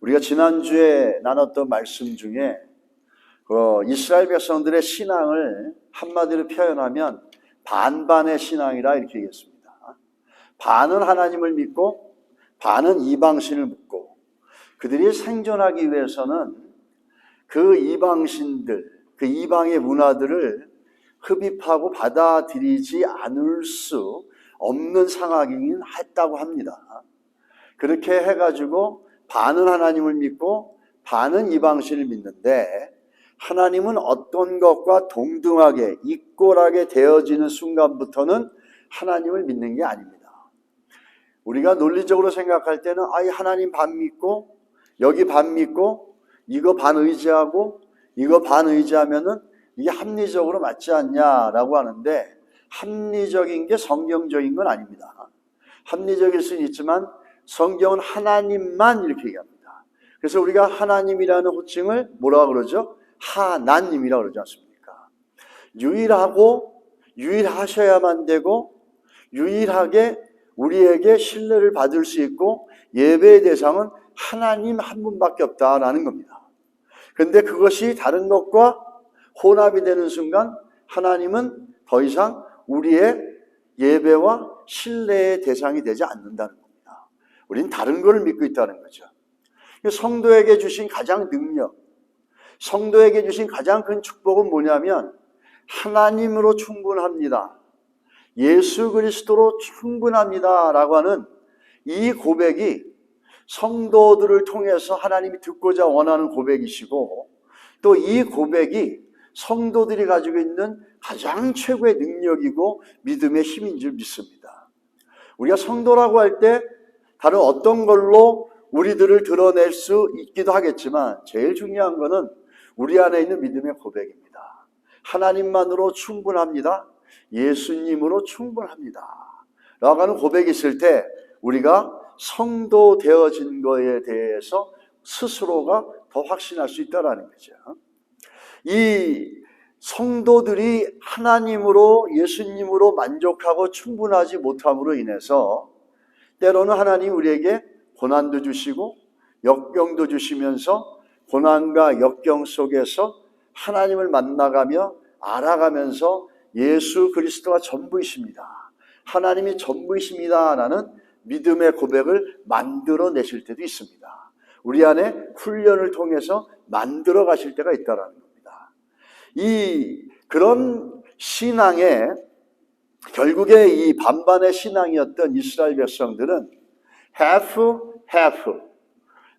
우리가 지난주에 나눴던 말씀 중에 이스라엘 백성들의 신앙을 한마디로 표현하면 반반의 신앙이라 이렇게 얘기했습니다. 반은 하나님을 믿고 반은 이방신을 믿고, 그들이 생존하기 위해서는 그 이방신들, 그 이방의 문화들을 흡입하고 받아들이지 않을 수 없는 상황이긴 했다고 합니다. 그렇게 해가지고 반은 하나님을 믿고 반은 이방신을 믿는데, 하나님은 어떤 것과 동등하게 이꼴하게 되어지는 순간부터는 하나님을 믿는 게 아닙니다. 우리가 논리적으로 생각할 때는 하나님 반 믿고 여기 반 믿고 이거 반 의지하고 이거 반 의지하면은 이게 합리적으로 맞지 않냐라고 하는데, 합리적인 게 성경적인 건 아닙니다. 합리적일 수는 있지만 성경은 하나님만 이렇게 얘기합니다. 그래서 우리가 하나님이라는 호칭을 뭐라고 그러죠? 하나님이라고 그러지 않습니까? 유일하고 유일하셔야만 되고 유일하게 우리에게 신뢰를 받을 수 있고 예배의 대상은 하나님 한 분밖에 없다라는 겁니다. 그런데 그것이 다른 것과 혼합이 되는 순간 하나님은 더 이상 우리의 예배와 신뢰의 대상이 되지 않는다는 겁니다. 우리는 다른 걸 믿고 있다는 거죠. 성도에게 주신 가장 능력, 성도에게 주신 가장 큰 축복은 뭐냐면 하나님으로 충분합니다, 예수 그리스도로 충분합니다 라고 하는 이 고백이 성도들을 통해서 하나님이 듣고자 원하는 고백이시고, 또 이 고백이 성도들이 가지고 있는 가장 최고의 능력이고 믿음의 힘인 줄 믿습니다. 우리가 성도라고 할 때 다른 어떤 걸로 우리들을 드러낼 수 있기도 하겠지만, 제일 중요한 것은 우리 안에 있는 믿음의 고백입니다. 하나님만으로 충분합니다, 예수님으로 충분합니다 라고 하는 고백이 있을 때 우리가 성도 되어진 거에 대해서 스스로가 더 확신할 수 있다는 거죠. 이 성도들이 하나님으로, 예수님으로 만족하고 충분하지 못함으로 인해서 때로는 하나님 우리에게 고난도 주시고 역경도 주시면서 고난과 역경 속에서 하나님을 만나가며 알아가면서 예수 그리스도가 전부이십니다, 하나님이 전부이십니다 라는 믿음의 고백을 만들어내실 때도 있습니다. 우리 안에 훈련을 통해서 만들어 가실 때가 있다는 겁니다. 그런 신앙에 결국에 이 반반의 신앙이었던 이스라엘 백성들은 half,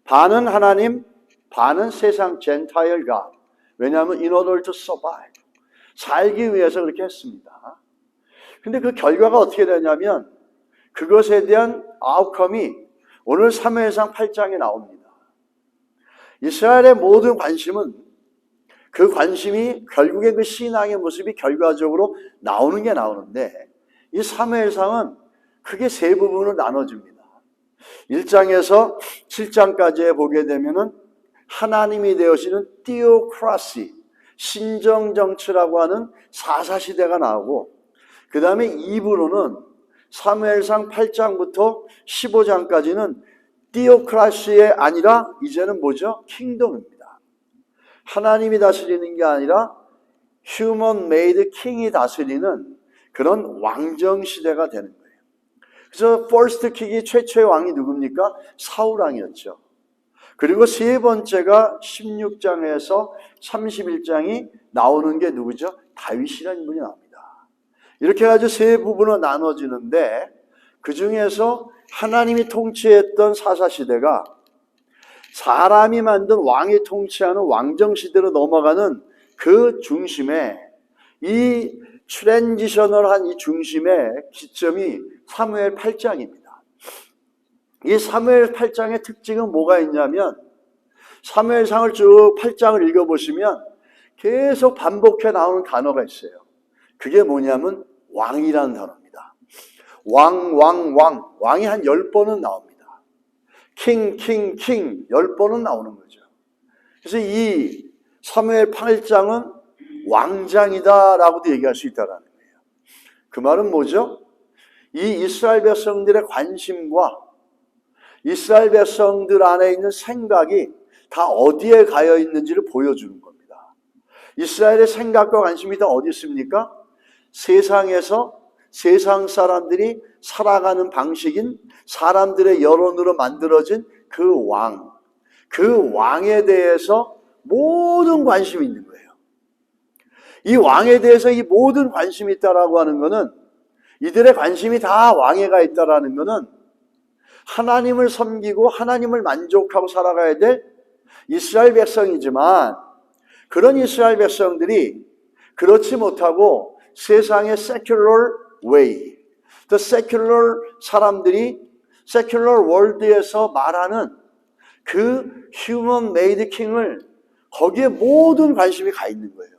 반은 하나님, 반은 세상 Gentile God. 왜냐하면 in order to survive, 살기 위해서 그렇게 했습니다. 근데 그 결과가 어떻게 되냐면 그것에 대한 아웃컴이 오늘 사무엘상 8장에 나옵니다. 이스라엘의 모든 관심은, 그 관심이 결국에 그 신앙의 모습이 결과적으로 나오는 게 나오는데, 이 사무엘상은 크게 세 부분으로 나눠집니다. 1장에서 7장까지에 보게 되면은 하나님이 되어지는 theocracy, 신정정치라고 하는 사사시대가 나오고, 그 다음에 2부로는 사무엘상 8장부터 15장까지는 theocracy에 아니라 이제는 뭐죠? 킹덤입니다. 하나님이 다스리는 게 아니라 human made king이 다스리는 그런 왕정시대가 되는 거예요. 그래서 first king이 최초의 왕이 누굽니까? 사울왕이었죠. 그리고 세 번째가 16장에서 31장이 나오는 게 누구죠? 다윗이라는 분이 나옵니다. 이렇게 해가지고 세 부분으로 나눠지는데, 그 중에서 하나님이 통치했던 사사시대가 사람이 만든 왕이 통치하는 왕정시대로 넘어가는 그 중심에, 이 트랜지셔널 한 이 중심의 기점이 사무엘 8장입니다. 이 사무엘 8장의 특징은 뭐가 있냐면, 사무엘상을 쭉 8장을 읽어보시면 계속 반복해 나오는 단어가 있어요. 그게 뭐냐면 왕이라는 단어입니다. 왕이 한 10번은 나옵니다. king 10번은 나오는 거죠. 그래서 이 사무엘 8장은 왕장이다라고도 얘기할 수 있다는 거예요. 그 말은 뭐죠? 이 이스라엘 백성들의 관심과 이스라엘 백성들 안에 있는 생각이 다 어디에 가여 있는지를 보여주는 겁니다. 이스라엘의 생각과 관심이 다 어디 있습니까? 세상에서 세상 사람들이 살아가는 방식인 사람들의 여론으로 만들어진 그 왕에 대해서 모든 관심이 있는 거예요. 이 왕에 대해서 이 모든 관심이 있다라고 하는 것은, 이들의 관심이 다 왕에 가 있다라는 것은 하나님을 섬기고 하나님을 만족하고 살아가야 될 이스라엘 백성이지만, 그런 이스라엘 백성들이 그렇지 못하고 세상의 secular way, the secular 사람들이 secular world에서 말하는 그 human made king을, 거기에 모든 관심이 가 있는 거예요.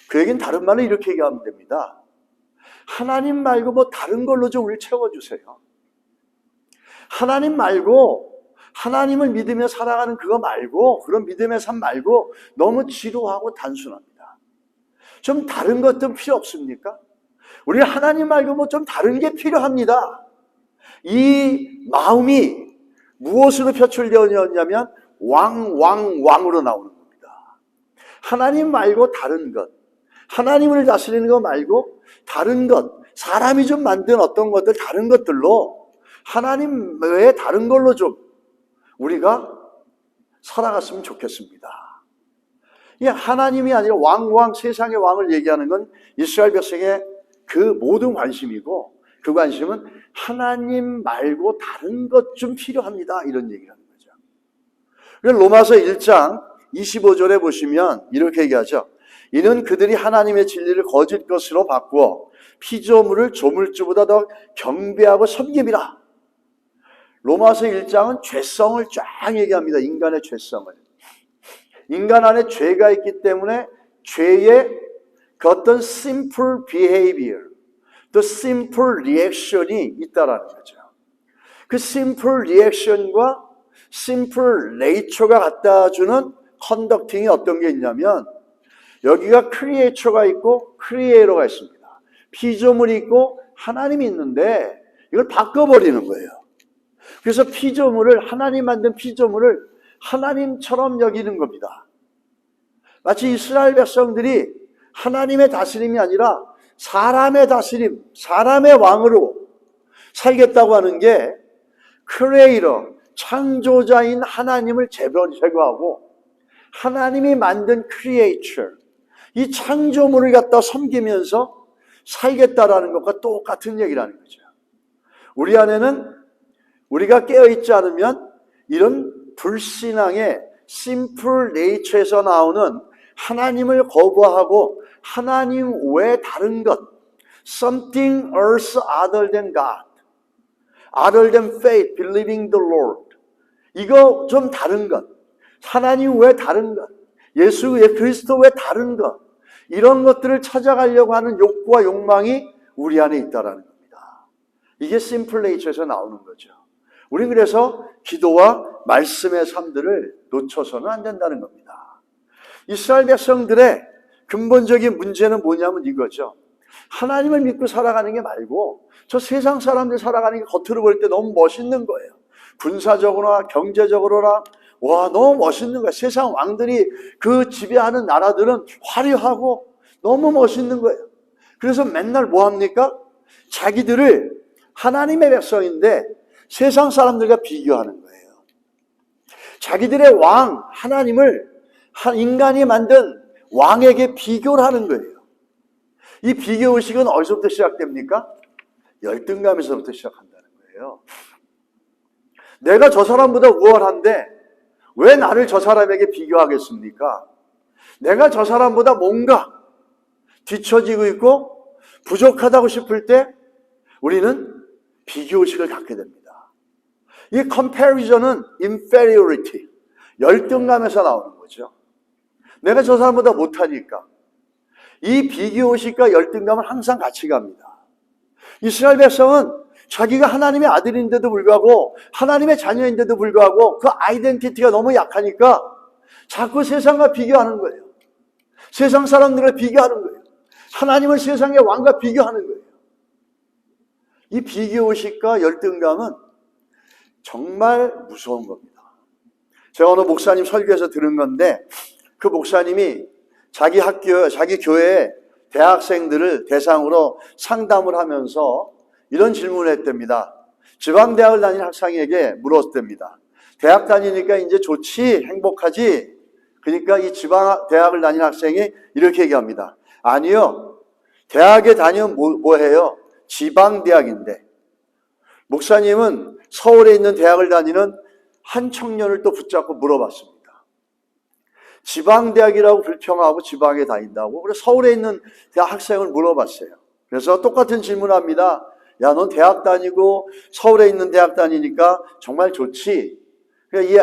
그 얘기는 다른 말로 이렇게 얘기하면 됩니다. 하나님 말고 뭐 다른 걸로 좀 우리를 채워주세요. 하나님 말고, 하나님을 믿으며 살아가는 그거 말고, 그런 믿음의 삶 말고 너무 지루하고 단순합니다. 좀 다른 것도 필요 없습니까? 우리 하나님 말고 뭐 좀 다른 게 필요합니다. 이 마음이 무엇으로 표출되었냐면 왕으로 나오는 겁니다. 하나님 말고 다른 것, 하나님을 다스리는 것 말고 다른 것, 사람이 좀 만든 어떤 것들, 다른 것들로, 하나님 외에 다른 걸로 좀 우리가 살아갔으면 좋겠습니다. 이게 하나님이 아니라 세상의 왕을 얘기하는 건 이스라엘 백성의 그 모든 관심이고, 그 관심은 하나님 말고 다른 것 좀 필요합니다, 이런 얘기를 하는 거죠. 그래서 로마서 1장 25절에 보시면 이렇게 얘기하죠. 이는 그들이 하나님의 진리를 거짓 것으로 바꾸어 피조물을 조물주보다 더 경배하고 섬김이라. 로마서 1장은 죄성을 쫙 얘기합니다. 인간의 죄성을. 인간 안에 죄가 있기 때문에 죄의 그 어떤 simple behavior, 또 simple reaction이 있다라는 거죠. 그 simple reaction과 simple nature가 갖다 주는 conducting이 어떤 게 있냐면, 여기가 creature가 있고 creator가 있습니다. 피조물이 있고 하나님이 있는데 이걸 바꿔버리는 거예요. 그래서 하나님 만든 피조물을 하나님처럼 여기는 겁니다. 마치 이스라엘 백성들이 하나님의 다스림이 아니라 사람의 다스림, 사람의 왕으로 살겠다고 하는 게, 크리에이터, 창조자인 하나님을 제거하고 하나님이 만든 크리에이처, 이 창조물을 갖다 섬기면서 살겠다라는 것과 똑같은 얘기라는 거죠. 우리 안에는, 우리가 깨어있지 않으면 이런 불신앙의 심플 네이처에서 나오는 하나님을 거부하고 하나님 외에 다른 것, something else other than God, other than faith, believing the Lord, 이거 좀 다른 것, 하나님 외에 다른 것, 예수 그리스도 외에 다른 것, 이런 것들을 찾아가려고 하는 욕구와 욕망이 우리 안에 있다라는 겁니다. 이게 심플 네이처에서 나오는 거죠. 우리는 그래서 기도와 말씀의 삶들을 놓쳐서는 안 된다는 겁니다. 이스라엘 백성들의 근본적인 문제는 뭐냐면 이거죠. 하나님을 믿고 살아가는 게 말고 저 세상 사람들 살아가는 게 겉으로 볼 때 너무 멋있는 거예요. 군사적으로나 경제적으로나 와, 너무 멋있는 거예요. 세상 왕들이 그 지배하는 나라들은 화려하고 너무 멋있는 거예요. 그래서 맨날 뭐 합니까? 자기들을 하나님의 백성인데 세상 사람들과 비교하는 거예요. 자기들의 왕, 하나님을 인간이 만든 왕에게 비교를 하는 거예요. 이 비교의식은 어디서부터 시작됩니까? 열등감에서부터 시작한다는 거예요. 내가 저 사람보다 우월한데 왜 나를 저 사람에게 비교하겠습니까? 내가 저 사람보다 뭔가 뒤처지고 있고 부족하다고 싶을 때 우리는 비교의식을 갖게 됩니다. 이 comparison은 inferiority, 열등감에서 나오는 거죠. 내가 저 사람보다 못하니까. 이 비교의식과 열등감은 항상 같이 갑니다. 이스라엘 백성은 자기가 하나님의 아들인데도 불구하고 하나님의 자녀인데도 불구하고 그 아이덴티티가 너무 약하니까 자꾸 세상과 비교하는 거예요. 세상 사람들과 비교하는 거예요. 하나님을 세상의 왕과 비교하는 거예요. 이 비교의식과 열등감은 정말 무서운 겁니다. 제가 어느 목사님 설교에서 들은 건데 그 목사님이 자기 교회에 대학생들을 대상으로 상담을 하면서 이런 질문을 했답니다. 지방대학을 다니는 학생에게 물었답니다. 대학 다니니까 이제 좋지, 행복하지? 그러니까 이 지방대학을 다니는 학생이 이렇게 얘기합니다. 아니요, 대학에 다니면 뭐 해요? 지방대학인데. 목사님은 서울에 있는 대학을 다니는 한 청년을 또 붙잡고 물어봤습니다. 지방대학이라고 불평하고 지방에 다닌다고. 그래서 서울에 있는 대학 학생을 물어봤어요. 그래서 똑같은 질문을 합니다. 야, 넌 대학 다니고 서울에 있는 대학 다니니까 정말 좋지? 이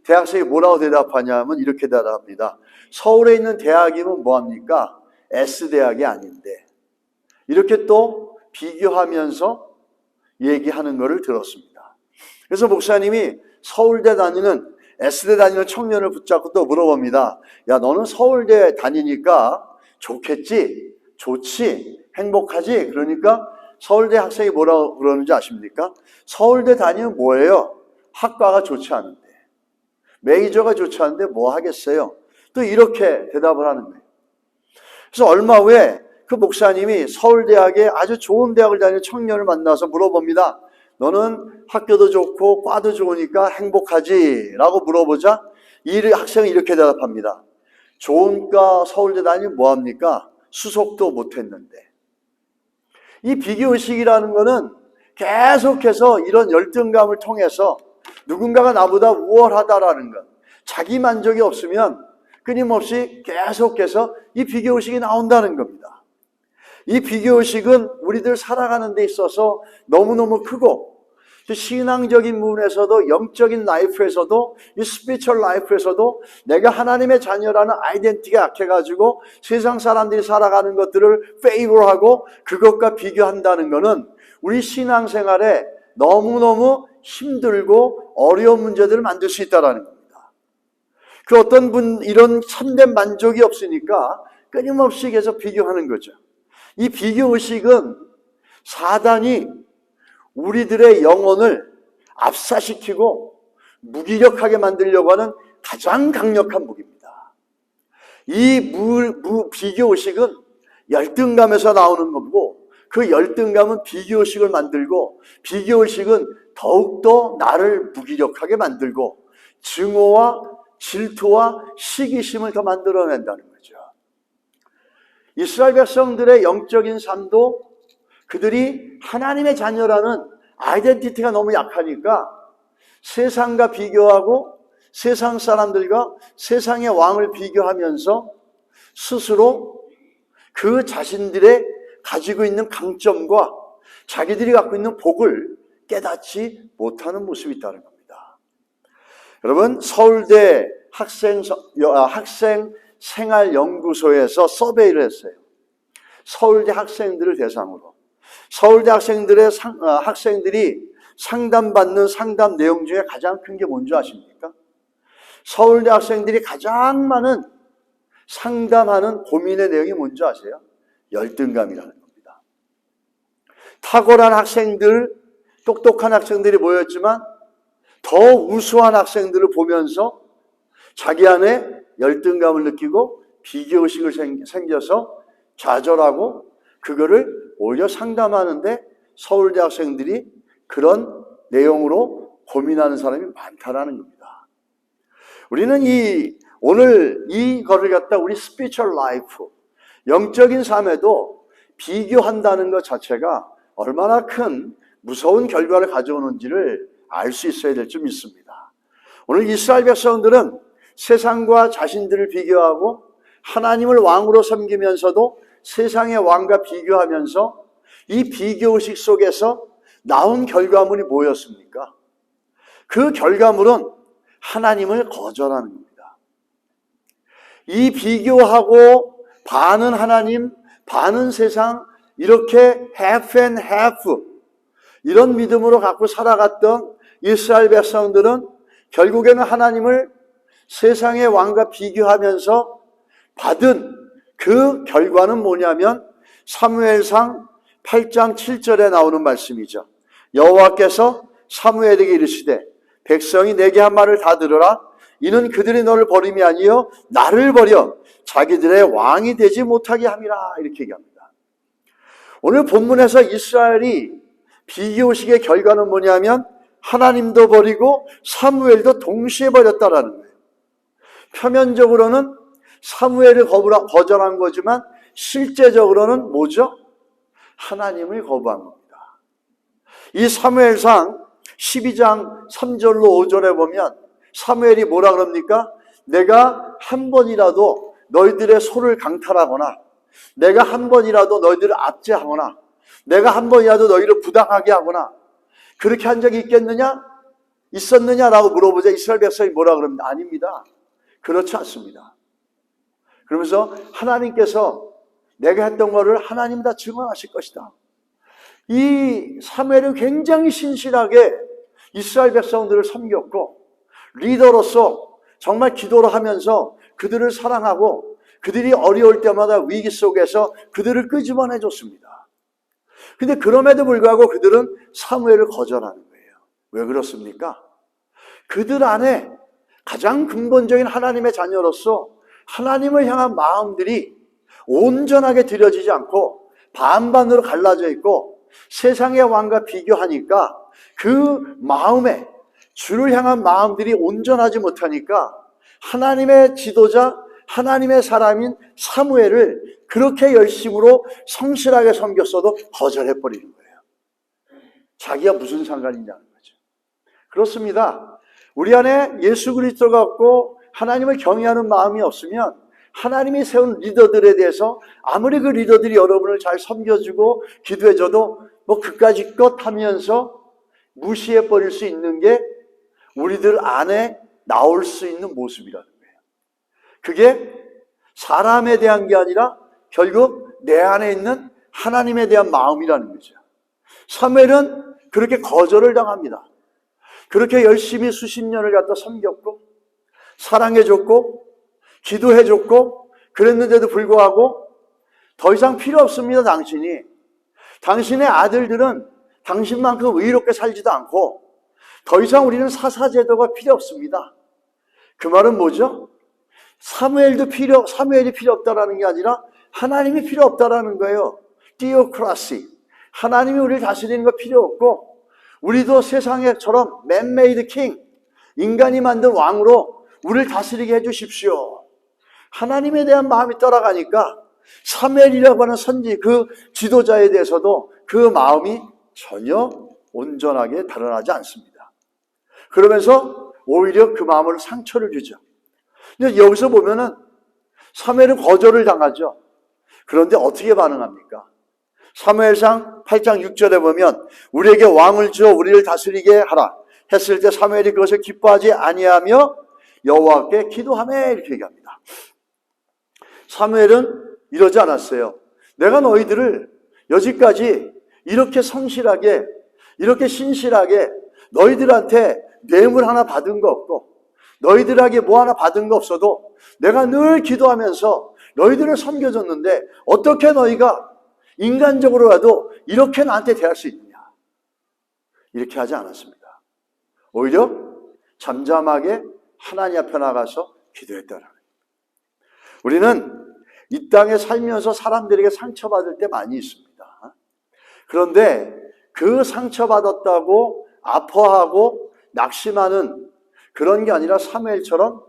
대학생이 뭐라고 대답하냐면 이렇게 대답합니다. 서울에 있는 대학이면 뭐합니까? S대학이 아닌데. 이렇게 또 비교하면서 얘기하는 것을 들었습니다. 그래서 목사님이 서울대 다니는 S대 다니는 청년을 붙잡고 또 물어봅니다. 야, 너는 서울대 다니니까 좋겠지? 좋지? 행복하지? 그러니까 서울대 학생이 뭐라고 그러는지 아십니까? 서울대 다니면 뭐예요? 학과가 좋지 않은데. 메이저가 좋지 않은데 뭐 하겠어요? 또 이렇게 대답을 하는 거예요. 그래서 얼마 후에 그 목사님이 서울대학에 아주 좋은 대학을 다니는 청년을 만나서 물어봅니다. 너는 학교도 좋고 과도 좋으니까 행복하지? 라고 물어보자 이 학생은 이렇게 대답합니다. 좋은 과 서울대 다니면 뭐합니까? 수속도 못했는데. 이 비교의식이라는 거는 계속해서 이런 열등감을 통해서 누군가가 나보다 우월하다라는 것, 자기 만족이 없으면 끊임없이 계속해서 이 비교의식이 나온다는 겁니다. 이 비교의식은 우리들 살아가는 데 있어서 너무너무 크고 신앙적인 부분에서도 영적인 라이프에서도 이 스피리추얼 라이프에서도 내가 하나님의 자녀라는 아이덴티티가 약해가지고 세상 사람들이 살아가는 것들을 페이버하고 그것과 비교한다는 것은 우리 신앙생활에 너무너무 힘들고 어려운 문제들을 만들 수 있다는 겁니다. 그 어떤 분 이런 참된 만족이 없으니까 끊임없이 계속 비교하는 거죠. 이 비교의식은 사단이 우리들의 영혼을 압사시키고 무기력하게 만들려고 하는 가장 강력한 무기입니다. 이 비교의식은 열등감에서 나오는 거고 그 열등감은 비교의식을 만들고 비교의식은 더욱더 나를 무기력하게 만들고 증오와 질투와 시기심을 더 만들어낸다는 거죠. 이스라엘 백성들의 영적인 삶도 그들이 하나님의 자녀라는 아이덴티티가 너무 약하니까 세상과 비교하고 세상 사람들과 세상의 왕을 비교하면서 스스로 그 자신들의 가지고 있는 강점과 자기들이 갖고 있는 복을 깨닫지 못하는 모습이 있다는 겁니다. 여러분, 서울대 학생 생활연구소에서 서베이를 했어요. 서울대 학생들을 대상으로. 서울대 학생들이 상담받는 상담 내용 중에 가장 큰 게 뭔지 아십니까? 서울대 학생들이 가장 많은 상담하는 고민의 내용이 뭔지 아세요? 열등감이라는 겁니다. 탁월한 학생들, 똑똑한 학생들이 모였지만 더 우수한 학생들을 보면서 자기 안에 열등감을 느끼고 비교의식을 생겨서 좌절하고 그거를 오히려 상담하는데 서울대 학생들이 그런 내용으로 고민하는 사람이 많다라는 겁니다. 우리는 오늘 이거를 갖다 우리 스피리추얼 라이프, 영적인 삶에도 비교한다는 것 자체가 얼마나 큰 무서운 결과를 가져오는지를 알 수 있어야 될 줄 믿습니다. 오늘 이스라엘 백성들은 세상과 자신들을 비교하고 하나님을 왕으로 섬기면서도 세상의 왕과 비교하면서 이 비교의식 속에서 나온 결과물이 뭐였습니까? 그 결과물은 하나님을 거절하는 겁니다. 이 비교하고 반은 하나님, 반은 세상, 이렇게 half and half 이런 믿음으로 갖고 살아갔던 이스라엘 백성들은 결국에는 하나님을 세상의 왕과 비교하면서 받은 그 결과는 뭐냐면 사무엘상 8장 7절에 나오는 말씀이죠. 여호와께서 사무엘에게 이르시되 백성이 내게 한 말을 다 들으라. 이는 그들이 너를 버림이 아니요 나를 버려 자기들의 왕이 되지 못하게 함이라. 이렇게 얘기합니다. 오늘 본문에서 이스라엘이 비교식의 결과는 뭐냐면 하나님도 버리고 사무엘도 동시에 버렸다라는 거예요. 표면적으로는 사무엘을 거절한 거지만 실제적으로는 뭐죠? 하나님을 거부한 겁니다. 이 사무엘상 12장 3절로 5절에 보면 사무엘이 뭐라 그럽니까? 내가 한 번이라도 너희들의 소를 강탈하거나 내가 한 번이라도 너희들을 압제하거나 내가 한 번이라도 너희를 부당하게 하거나 그렇게 한 적이 있겠느냐? 있었느냐라고 물어보자 이스라엘 백성이 뭐라 그럽니다. 아닙니다. 그렇지 않습니다. 그러면서 하나님께서 내가 했던 것을 하나님 다 증언하실 것이다. 이 사무엘은 굉장히 신실하게 이스라엘 백성들을 섬겼고 리더로서 정말 기도를 하면서 그들을 사랑하고 그들이 어려울 때마다 위기 속에서 그들을 끄집어내 줬습니다. 근데 그럼에도 불구하고 그들은 사무엘을 거절하는 거예요. 왜 그렇습니까? 그들 안에 가장 근본적인 하나님의 자녀로서 하나님을 향한 마음들이 온전하게 드려지지 않고 반반으로 갈라져 있고 세상의 왕과 비교하니까 그 마음에 주를 향한 마음들이 온전하지 못하니까 하나님의 지도자, 하나님의 사람인 사무엘을 그렇게 열심으로 성실하게 섬겼어도 거절해버리는 거예요. 자기가 무슨 상관이냐는 거죠. 그렇습니다. 우리 안에 예수 그리스도가 없고 하나님을 경외하는 마음이 없으면 하나님이 세운 리더들에 대해서 아무리 그 리더들이 여러분을 잘 섬겨주고 기도해줘도 뭐 그까짓 것 하면서 무시해버릴 수 있는 게 우리들 안에 나올 수 있는 모습이라는 거예요. 그게 사람에 대한 게 아니라 결국 내 안에 있는 하나님에 대한 마음이라는 거죠. 사무엘은 그렇게 거절을 당합니다. 그렇게 열심히 수십 년을 갖다 섬겼고 사랑해줬고 기도해줬고 그랬는데도 불구하고 더 이상 필요 없습니다. 당신의 아들들은 당신만큼 의롭게 살지도 않고 더 이상 우리는 사사제도가 필요 없습니다. 그 말은 뭐죠? 사무엘이 필요 없다라는 게 아니라 하나님이 필요 없다라는 거예요. 디오크라시. 하나님이 우리를 다스리는 거 필요 없고 우리도 세상에처럼 맨메이드 킹, 인간이 만든 왕으로 우리를 다스리게 해주십시오. 하나님에 대한 마음이 떠나가니까 사무엘이라고 하는 선지 그 지도자에 대해서도 그 마음이 전혀 온전하게 드러나지 않습니다. 그러면서 오히려 그 마음으로 상처를 주죠. 근데 여기서 보면은 사무엘은 거절을 당하죠. 그런데 어떻게 반응합니까? 사무엘상 8장 6절에 보면 우리에게 왕을 주어 우리를 다스리게 하라 했을 때 사무엘이 그것을 기뻐하지 아니하며 여호와께 기도하며 이렇게 얘기합니다. 사무엘은 이러지 않았어요. 내가 너희들을 여지까지 이렇게 성실하게 이렇게 신실하게 너희들한테 뇌물 하나 받은 거 없고 너희들에게 뭐 하나 받은 거 없어도 내가 늘 기도하면서 너희들을 섬겨줬는데 어떻게 너희가 인간적으로라도 이렇게 나한테 대할 수 있느냐. 이렇게 하지 않았습니다. 오히려 잠잠하게 하나님 앞에 나가서 기도했다는 거예요. 우리는 이 땅에 살면서 사람들에게 상처받을 때 많이 있습니다. 그런데 그 상처받았다고 아파하고 낙심하는 그런 게 아니라 사무엘처럼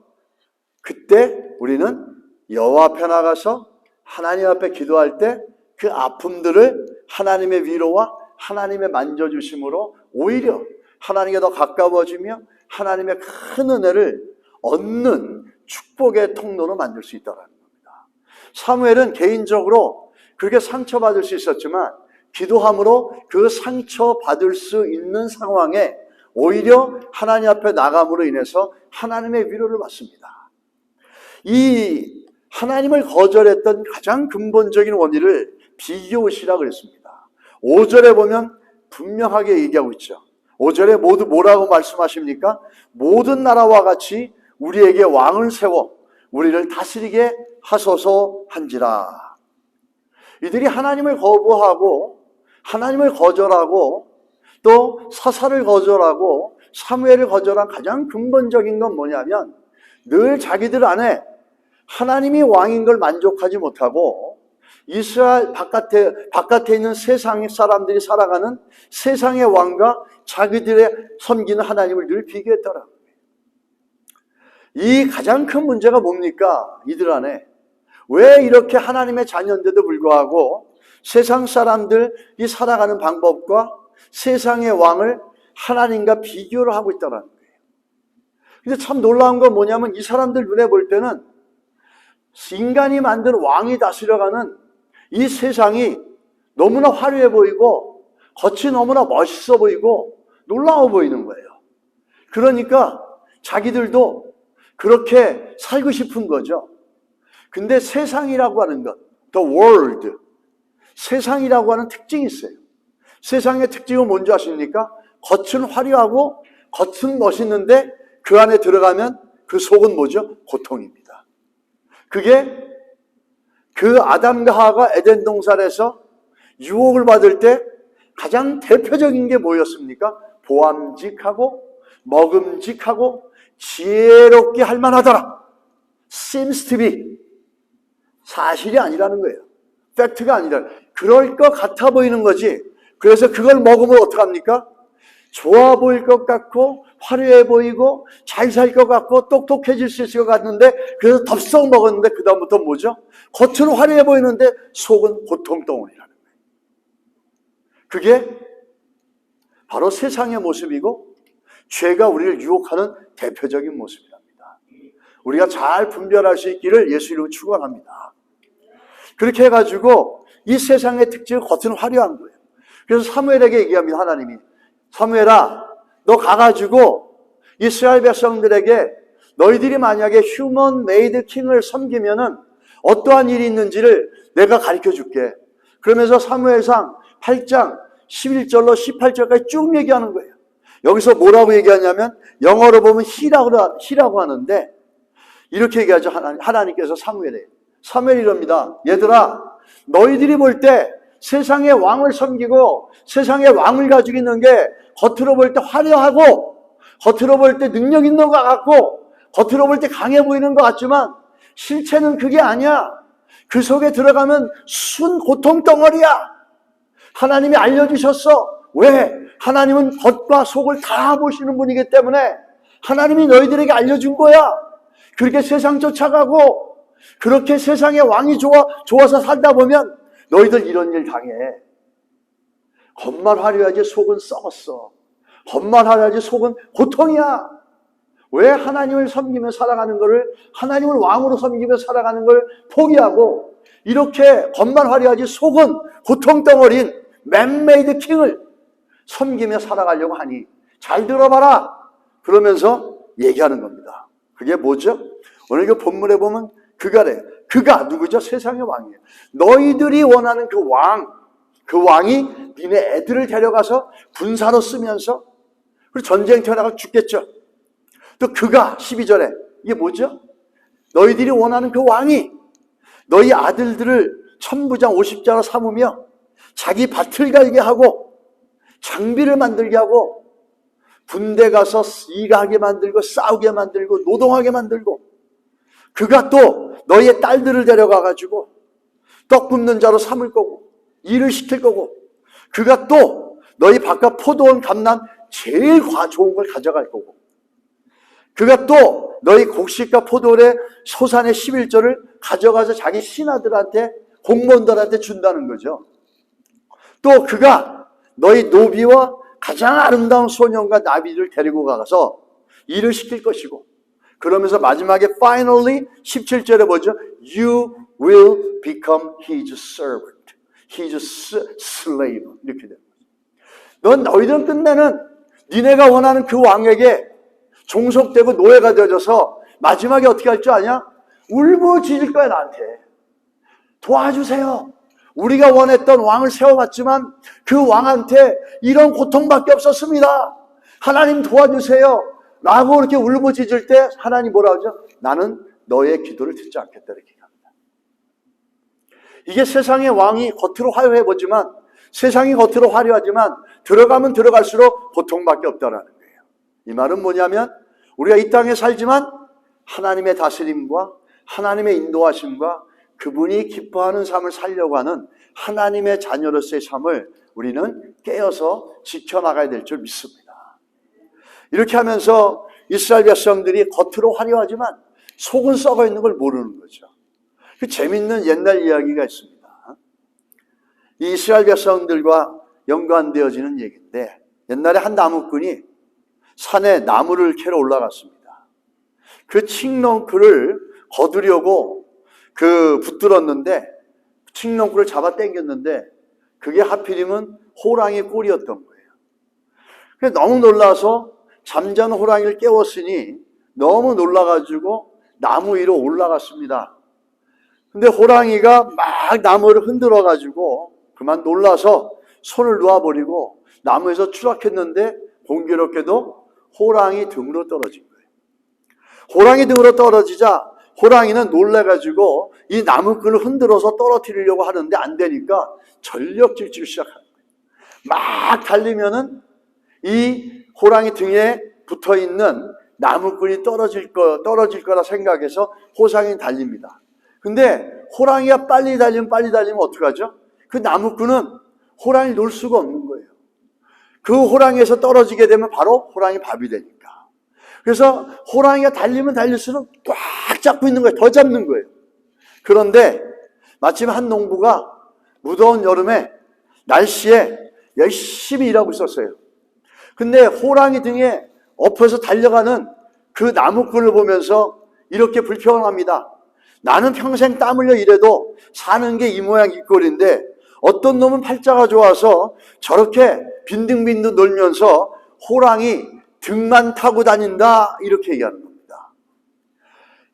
그때 우리는 여호와 앞에 나가서 하나님 앞에 기도할 때 그 아픔들을 하나님의 위로와 하나님의 만져주심으로 오히려 하나님께 더 가까워지며 하나님의 큰 은혜를 얻는 축복의 통로로 만들 수 있다는 겁니다. 사무엘은 개인적으로 그렇게 상처받을 수 있었지만 기도함으로 그 상처받을 수 있는 상황에 오히려 하나님 앞에 나감으로 인해서 하나님의 위로를 받습니다. 이 하나님을 거절했던 가장 근본적인 원인을 비교시라고 그랬습니다. 5절에 보면 분명하게 얘기하고 있죠. 5절에 모두 뭐라고 말씀하십니까? 모든 나라와 같이 우리에게 왕을 세워 우리를 다스리게 하소서 한지라. 이들이 하나님을 거부하고 하나님을 거절하고 또 사사를 거절하고 사무엘을 거절한 가장 근본적인 건 뭐냐면 늘 자기들 안에 하나님이 왕인 걸 만족하지 못하고 이스라엘 바깥에 있는 세상 사람들이 살아가는 세상의 왕과 자기들의 섬기는 하나님을 늘 비교했더라고요. 이 가장 큰 문제가 뭡니까? 이들 안에 왜 이렇게 하나님의 자녀인데도 불구하고 세상 사람들이 살아가는 방법과 세상의 왕을 하나님과 비교를 하고 있다는 거예요. 근데 참 놀라운 건 뭐냐면 이 사람들 눈에 볼 때는 인간이 만든 왕이 다스려가는 이 세상이 너무나 화려해 보이고 겉이 너무나 멋있어 보이고 놀라워 보이는 거예요. 그러니까 자기들도 그렇게 살고 싶은 거죠. 근데 세상이라고 하는 것, the world, 세상이라고 하는 특징이 있어요. 세상의 특징은 뭔지 아십니까? 겉은 화려하고 겉은 멋있는데 그 안에 들어가면 그 속은 뭐죠? 고통입니다. 그게 그 아담과 하와가 에덴 동산에서 유혹을 받을 때 가장 대표적인 게 뭐였습니까? 보암직하고 먹음직하고 지혜롭게 할 만하더라. seems to be. 사실이 아니라는 거예요. 팩트가 아니라. 그럴 것 같아 보이는 거지. 그래서 그걸 먹으면 어떡합니까? 좋아 보일 것 같고 화려해 보이고 잘 살 것 같고 똑똑해질 수 있을 것 같는데 그래서 덥석 먹었는데 그 다음부터 뭐죠? 겉은 화려해 보이는데 속은 고통덩어리라는 거예요. 그게 바로 세상의 모습이고 죄가 우리를 유혹하는 대표적인 모습이랍니다. 우리가 잘 분별할 수 있기를 예수 이름으로 축원합니다. 그렇게 해가지고 이 세상의 특징은 겉은 화려한 거예요. 그래서 사무엘에게 얘기합니다. 하나님이 사무엘아 너 가가지고 이스라엘 백성들에게 너희들이 만약에 휴먼 메이드 킹을 섬기면은 어떠한 일이 있는지를 내가 가르쳐 줄게. 그러면서 사무엘상 8장 11절로 18절까지 쭉 얘기하는 거예요. 여기서 뭐라고 얘기하냐면 영어로 보면 he라고 하는데 이렇게 얘기하죠. 하나님께서 사무엘이 이럽니다. 얘들아 너희들이 볼 때 세상의 왕을 섬기고 세상의 왕을 가지고 있는 게 겉으로 볼 때 화려하고 겉으로 볼 때 능력 있는 것 같고 겉으로 볼 때 강해 보이는 것 같지만 실체는 그게 아니야. 그 속에 들어가면 순 고통 덩어리야. 하나님이 알려주셨어. 왜? 하나님은 겉과 속을 다 보시는 분이기 때문에 하나님이 너희들에게 알려준 거야. 그렇게 세상 쫓아가고 그렇게 세상의 왕이 좋아서 살다 보면 너희들 이런 일 당해. 겉만 화려하지 속은 썩었어. 겉만 화려하지 속은 고통이야. 왜 하나님을 섬기며 살아가는 거를 하나님을 왕으로 섬기며 살아가는 걸 포기하고 이렇게 겉만 화려하지 속은 고통덩어리인 맨메이드 킹을 섬기며 살아가려고 하니 잘 들어봐라. 그러면서 얘기하는 겁니다. 그게 뭐죠? 오늘 그 본문에 보면 그가 누구죠? 세상의 왕이에요. 너희들이 원하는 그 왕이 니네 애들을 데려가서 군사로 쓰면서 그리고 전쟁터에 나가 죽겠죠. 또 그가 12절에 이게 뭐죠? 너희들이 원하는 그 왕이 너희 아들들을 천부장 50자로 삼으며 자기 밭을 갈게 하고 장비를 만들게 하고 군대 가서 일하게 만들고 싸우게 만들고 노동하게 만들고 그가 또 너희의 딸들을 데려가가지고 떡 굽는 자로 삼을 거고 일을 시킬 거고 그가 또 너희 바깥 포도원 감난 제일 좋은 걸 가져갈 거고 그가 또 너희 곡식과 포도원의 소산의 11조를 가져가서 자기 신하들한테 공무원들한테 준다는 거죠. 또 그가 너희 노비와 가장 아름다운 소년과 나비를 데리고 가서 일을 시킬 것이고 그러면서 마지막에 finally 17절에 뭐죠? You will become his servant, his slave 이렇게 됩니다. 너희들은 끝내는 니네가 원하는 그 왕에게 종속되고 노예가 되어져서 마지막에 어떻게 할 줄 아냐? 울부짖을 거야 나한테. 도와주세요. 우리가 원했던 왕을 세워봤지만 그 왕한테 이런 고통밖에 없었습니다. 하나님 도와주세요. 라고 이렇게 울부짖을 때 하나님 뭐라 하죠? 나는 너의 기도를 듣지 않겠다 이렇게 합니다. 이게 세상의 왕이 겉으로 화려해 보지만 세상이 겉으로 화려하지만 들어가면 들어갈수록 고통밖에 없다라는 거예요. 이 말은 뭐냐면 우리가 이 땅에 살지만 하나님의 다스림과 하나님의 인도하심과 그분이 기뻐하는 삶을 살려고 하는 하나님의 자녀로서의 삶을 우리는 깨어서 지켜나가야 될 줄 믿습니다. 이렇게 하면서 이스라엘 백성들이 겉으로 화려하지만 속은 썩어 있는 걸 모르는 거죠. 그 재밌는 옛날 이야기가 있습니다. 이 이스라엘 백성들과 연관되어지는 얘기인데, 옛날에 한 나무꾼이 산에 나무를 캐러 올라갔습니다. 그 칡넝쿨을 거두려고 붙들었는데 칡넝쿨을 잡아 당겼는데 그게 하필이면 호랑이 꼴이었던 거예요. 그래서 너무 놀라서 잠자는 호랑이를 깨웠으니 너무 놀라가지고 나무 위로 올라갔습니다. 근데 호랑이가 막 나무를 흔들어가지고 그만 놀라서 손을 놓아버리고 나무에서 추락했는데 공교롭게도 호랑이 등으로 떨어진 거예요. 호랑이 등으로 떨어지자 호랑이는 놀래가지고 이 나무끈을 흔들어서 떨어뜨리려고 하는데 안 되니까 전력 질주를 시작하는 거예요. 막 달리면은 이 호랑이 등에 붙어있는 나무끈이 떨어질 거라 생각해서 호랑이는 달립니다. 근데 호랑이가 빨리 달리면 어떡하죠? 그 나무꾼은 호랑이를 놓을 수가 없는 거예요. 그 호랑이에서 떨어지게 되면 바로 호랑이 밥이 되니까. 그래서 호랑이가 달리면 달릴수록 꽉 잡고 있는 거예요. 더 잡는 거예요. 그런데 마침 한 농부가 무더운 여름에 날씨에 열심히 일하고 있었어요. 근데 호랑이 등에 엎어서 달려가는 그 나무꾼을 보면서 이렇게 불평합니다. 나는 평생 땀 흘려 일해도 사는 게 이 모양 이 꼴인데 어떤 놈은 팔자가 좋아서 저렇게 빈둥빈둥 놀면서 호랑이 등만 타고 다닌다, 이렇게 얘기하는 겁니다.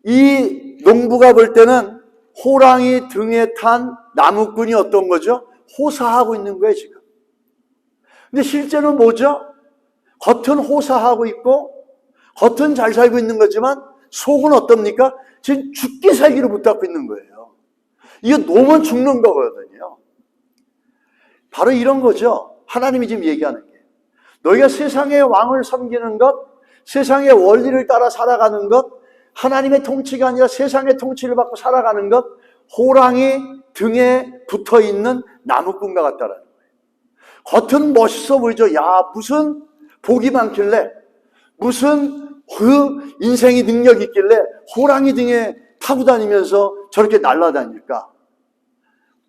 이 농부가 볼 때는 호랑이 등에 탄 나무꾼이 어떤 거죠? 호사하고 있는 거예요, 지금. 근데 실제는 뭐죠? 겉은 호사하고 있고 겉은 잘 살고 있는 거지만 속은 어떻습니까? 지금 죽기 살기로 붙잡고 있는 거예요. 이거 놓으면 죽는 거거든요. 바로 이런 거죠. 하나님이 지금 얘기하는 게. 너희가 세상의 왕을 섬기는 것, 세상의 원리를 따라 살아가는 것, 하나님의 통치가 아니라 세상의 통치를 받고 살아가는 것, 호랑이 등에 붙어있는 나무꾼과 같다라는 거예요. 겉은 멋있어 보이죠. 야, 무슨 복이 많길래, 무슨 그 인생이 능력이 있길래 호랑이 등에 타고 다니면서 저렇게 날아다닐까?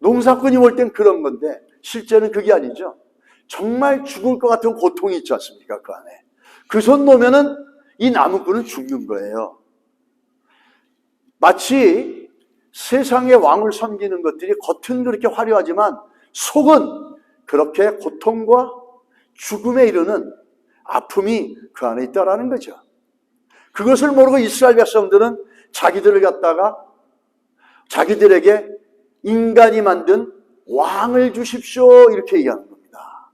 농사꾼이 볼 땐 그런 건데 실제는 그게 아니죠. 정말 죽을 것 같은 고통이 있지 않습니까? 그 안에. 그 손 놓으면은 이 나무꾼은 죽는 거예요. 마치 세상의 왕을 섬기는 것들이 겉은 그렇게 화려하지만 속은 그렇게 고통과 죽음에 이르는 아픔이 그 안에 있다라는 거죠. 그것을 모르고 이스라엘 백성들은 자기들을 갖다가 자기들에게 인간이 만든 왕을 주십시오, 이렇게 얘기하는 겁니다.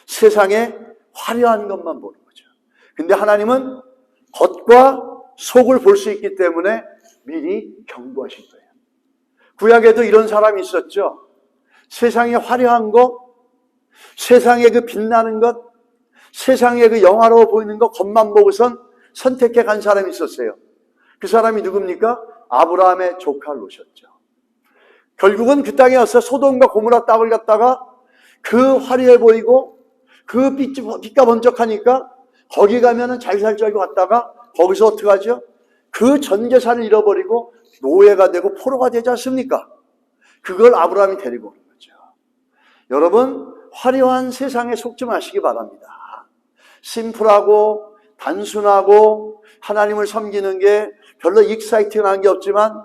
세상에 화려한 것만 보는 거죠. 근데 하나님은 겉과 속을 볼 수 있기 때문에 미리 경고하신 거예요. 구약에도 이런 사람이 있었죠. 세상에 화려한 것, 세상에 그 빛나는 것, 세상에 그 영화로워 보이는 것 겉만 보고선 선택해 간 사람이 있었어요. 그 사람이 누굽니까? 아브라함의 조카 롯이었죠. 결국은 그 땅에 와서 소돔과 고모라 땅을 갖다가 그 화려해 보이고 그 빛과 번쩍하니까 거기 가면은 잘 살 줄 알고 갔다가 거기서 어떻게 하죠? 그 전 재산을 잃어버리고 노예가 되고 포로가 되지 않습니까? 그걸 아브라함이 데리고 오는 거죠. 여러분, 화려한 세상에 속지 마시기 바랍니다. 심플하고 단순하고 하나님을 섬기는 게 별로 익사이팅한 게 없지만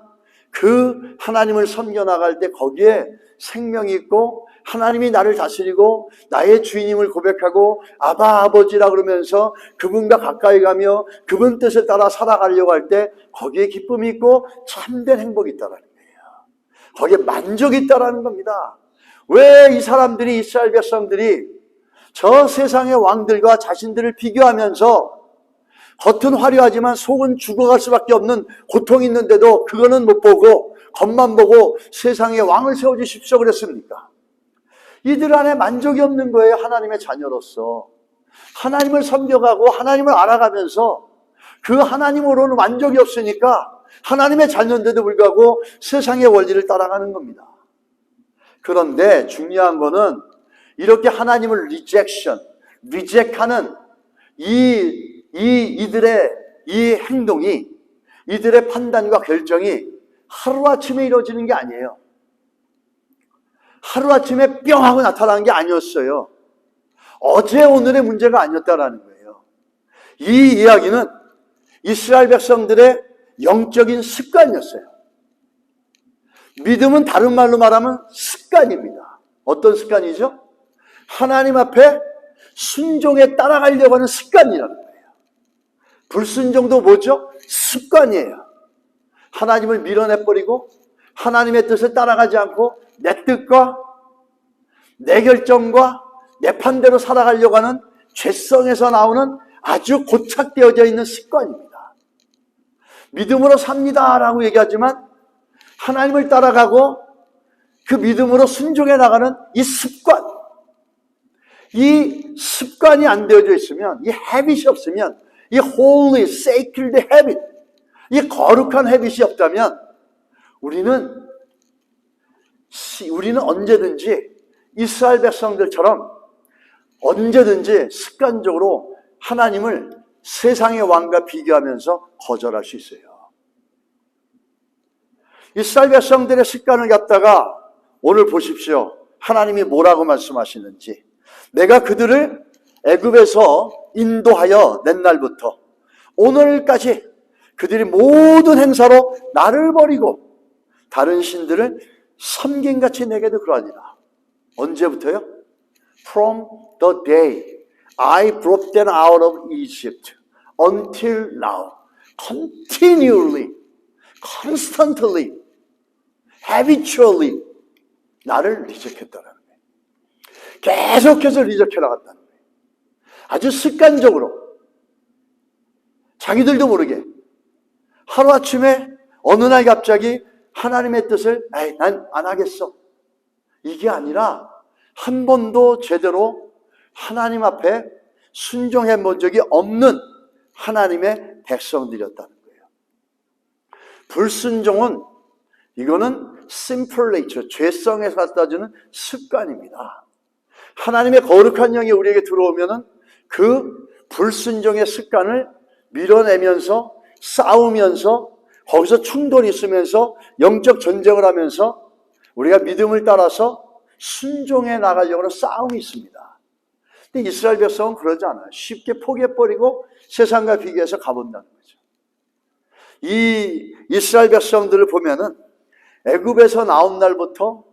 그 하나님을 섬겨 나갈 때 거기에 생명이 있고 하나님이 나를 다스리고 나의 주인임을 고백하고 아바 아버지라 그러면서 그분과 가까이 가며 그분 뜻을 따라 살아가려고 할 때 거기에 기쁨이 있고 참된 행복이 있다는 거예요. 거기에 만족이 있다는 겁니다. 왜 이 사람들이, 이스라엘 백성들이 저 세상의 왕들과 자신들을 비교하면서 겉은 화려하지만 속은 죽어갈 수밖에 없는 고통이 있는데도 그거는 못 보고 겉만 보고 세상에 왕을 세워주십시오 그랬습니까? 이들 안에 만족이 없는 거예요. 하나님의 자녀로서 하나님을 섬겨가고 하나님을 알아가면서 그 하나님으로는 만족이 없으니까 하나님의 자녀인데도 불구하고 세상의 원리를 따라가는 겁니다. 그런데 중요한 거는 이렇게 하나님을 리젝하는 이들의 이 행동이, 이들의 판단과 결정이 하루아침에 이루어지는 게 아니에요. 하루아침에 뿅 하고 나타나는 게 아니었어요. 어제 오늘의 문제가 아니었다라는 거예요. 이 이야기는 이스라엘 백성들의 영적인 습관이었어요. 믿음은 다른 말로 말하면 습관입니다. 어떤 습관이죠? 하나님 앞에 순종에 따라가려고 하는 습관이라는 거예요. 불순종도 뭐죠? 습관이에요. 하나님을 밀어내버리고 하나님의 뜻을 따라가지 않고 내 뜻과 내 결정과 내 판대로 살아가려고 하는 죄성에서 나오는 아주 고착되어져 있는 습관입니다. 믿음으로 삽니다라고 얘기하지만 하나님을 따라가고 그 믿음으로 순종해 나가는 이 습관이 안 되어져 있으면, 이 habit이 없으면, 이 holy, sacred habit, 이 거룩한 habit이 없다면 우리는 언제든지 이스라엘 백성들처럼 언제든지 습관적으로 하나님을 세상의 왕과 비교하면서 거절할 수 있어요. 이스라엘 백성들의 습관을 갖다가 오늘 보십시오. 하나님이 뭐라고 말씀하시는지. 내가 그들을 애굽에서 인도하여 낸 날부터 오늘까지 그들이 모든 행사로 나를 버리고 다른 신들을 섬김같이 내게도 그러하니라. 언제부터요? From the day I brought them out of Egypt until now, continually, constantly, habitually 나를 리젝했다는 거예요. 계속해서 리젝해 나갔다는 거예요. 아주 습관적으로 자기들도 모르게 하루아침에 어느 날 갑자기 하나님의 뜻을 난 안 하겠어. 이게 아니라 한 번도 제대로 하나님 앞에 순종해 본 적이 없는 하나님의 백성들이었다는 거예요. 불순종은 이거는 simple nature, 죄성에서 갖다 주는 습관입니다. 하나님의 거룩한 영이 우리에게 들어오면은 그 불순종의 습관을 밀어내면서 싸우면서 거기서 충돌이 있으면서 영적 전쟁을 하면서 우리가 믿음을 따라서 순종해 나가려고 하는 싸움이 있습니다. 근데 이스라엘 백성은 그러지 않아요. 쉽게 포기해버리고 세상과 비교해서 가본다는 거죠. 이 이스라엘 백성들을 보면은 애굽에서 나온 날부터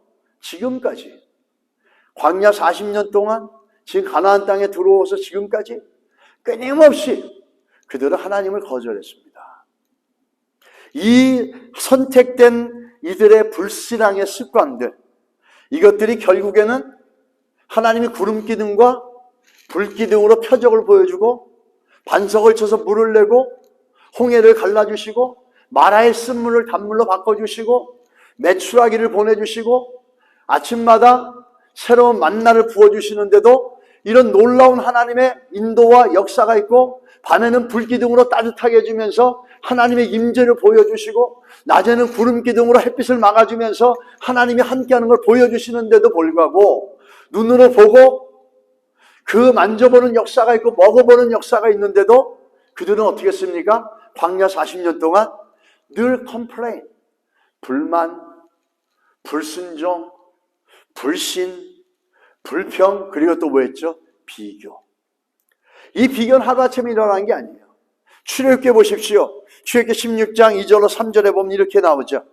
지금까지 광야 40년 동안 지금 가나안 땅에 들어와서 지금까지 끊임없이 그들은 하나님을 거절했습니다. 이 선택된 이들의 불신앙의 습관들, 이것들이 결국에는 하나님이 구름 기둥과 불 기둥으로 표적을 보여주고 반석을 쳐서 물을 내고 홍해를 갈라주시고 마라의 쓴물을 단물로 바꿔주시고 메추라기를 보내주시고 아침마다 새로운 만나를 부어주시는데도 이런 놀라운 하나님의 인도와 역사가 있고 밤에는 불기둥으로 따뜻하게 해주면서 하나님의 임재를 보여주시고 낮에는 구름 기둥으로 햇빛을 막아주면서 하나님이 함께하는 걸 보여주시는데도 불구하고 눈으로 보고 그 만져보는 역사가 있고 먹어보는 역사가 있는데도 그들은 어떻게 했습니까? 광야 40년 동안 늘 complain, 불만, 불순종, 불신, 불평, 그리고 또 뭐였죠? 비교. 이 비교는 하루아침에 일어난 게 아니에요. 출애굽기 보십시오. 출애굽기 16장 2절로 3절에 보면 이렇게 나오죠.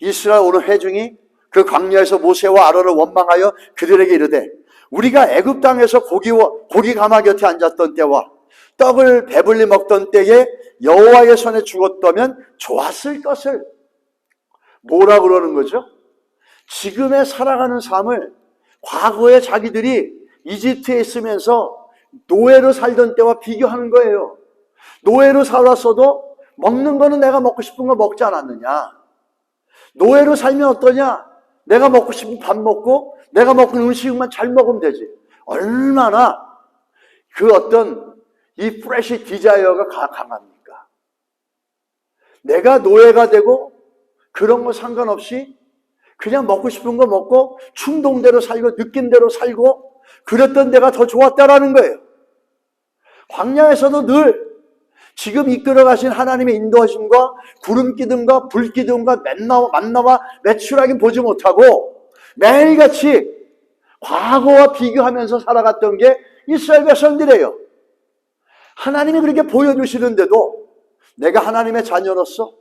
이스라엘 온 회중이 그 광야에서 모세와 아론을 원망하여 그들에게 이르되 우리가 애굽 땅에서 고기 가마 곁에 앉았던 때와 떡을 배불리 먹던 때에 여호와의 손에 죽었다면 좋았을 것을. 뭐라 그러는 거죠? 지금의 살아가는 삶을 과거에 자기들이 이집트에 있으면서 노예로 살던 때와 비교하는 거예요. 노예로 살았어도 먹는 거는 내가 먹고 싶은 거 먹지 않았느냐? 노예로 살면 어떠냐? 내가 먹고 싶은 밥 먹고 내가 먹는 음식만 잘 먹으면 되지. 얼마나 그 어떤 이 프레시 디자이어가 강합니까? 내가 노예가 되고 그런 거 상관없이 그냥 먹고 싶은 거 먹고 충동대로 살고 느낌대로 살고 그랬던 내가 더 좋았다라는 거예요. 광야에서도 늘 지금 이끌어가신 하나님의 인도하심과 구름 기둥과 불 기둥과 만나와 매출하게 보지 못하고 매일같이 과거와 비교하면서 살아갔던 게 이스라엘 백성들이에요. 하나님이 그렇게 보여주시는데도 내가 하나님의 자녀로서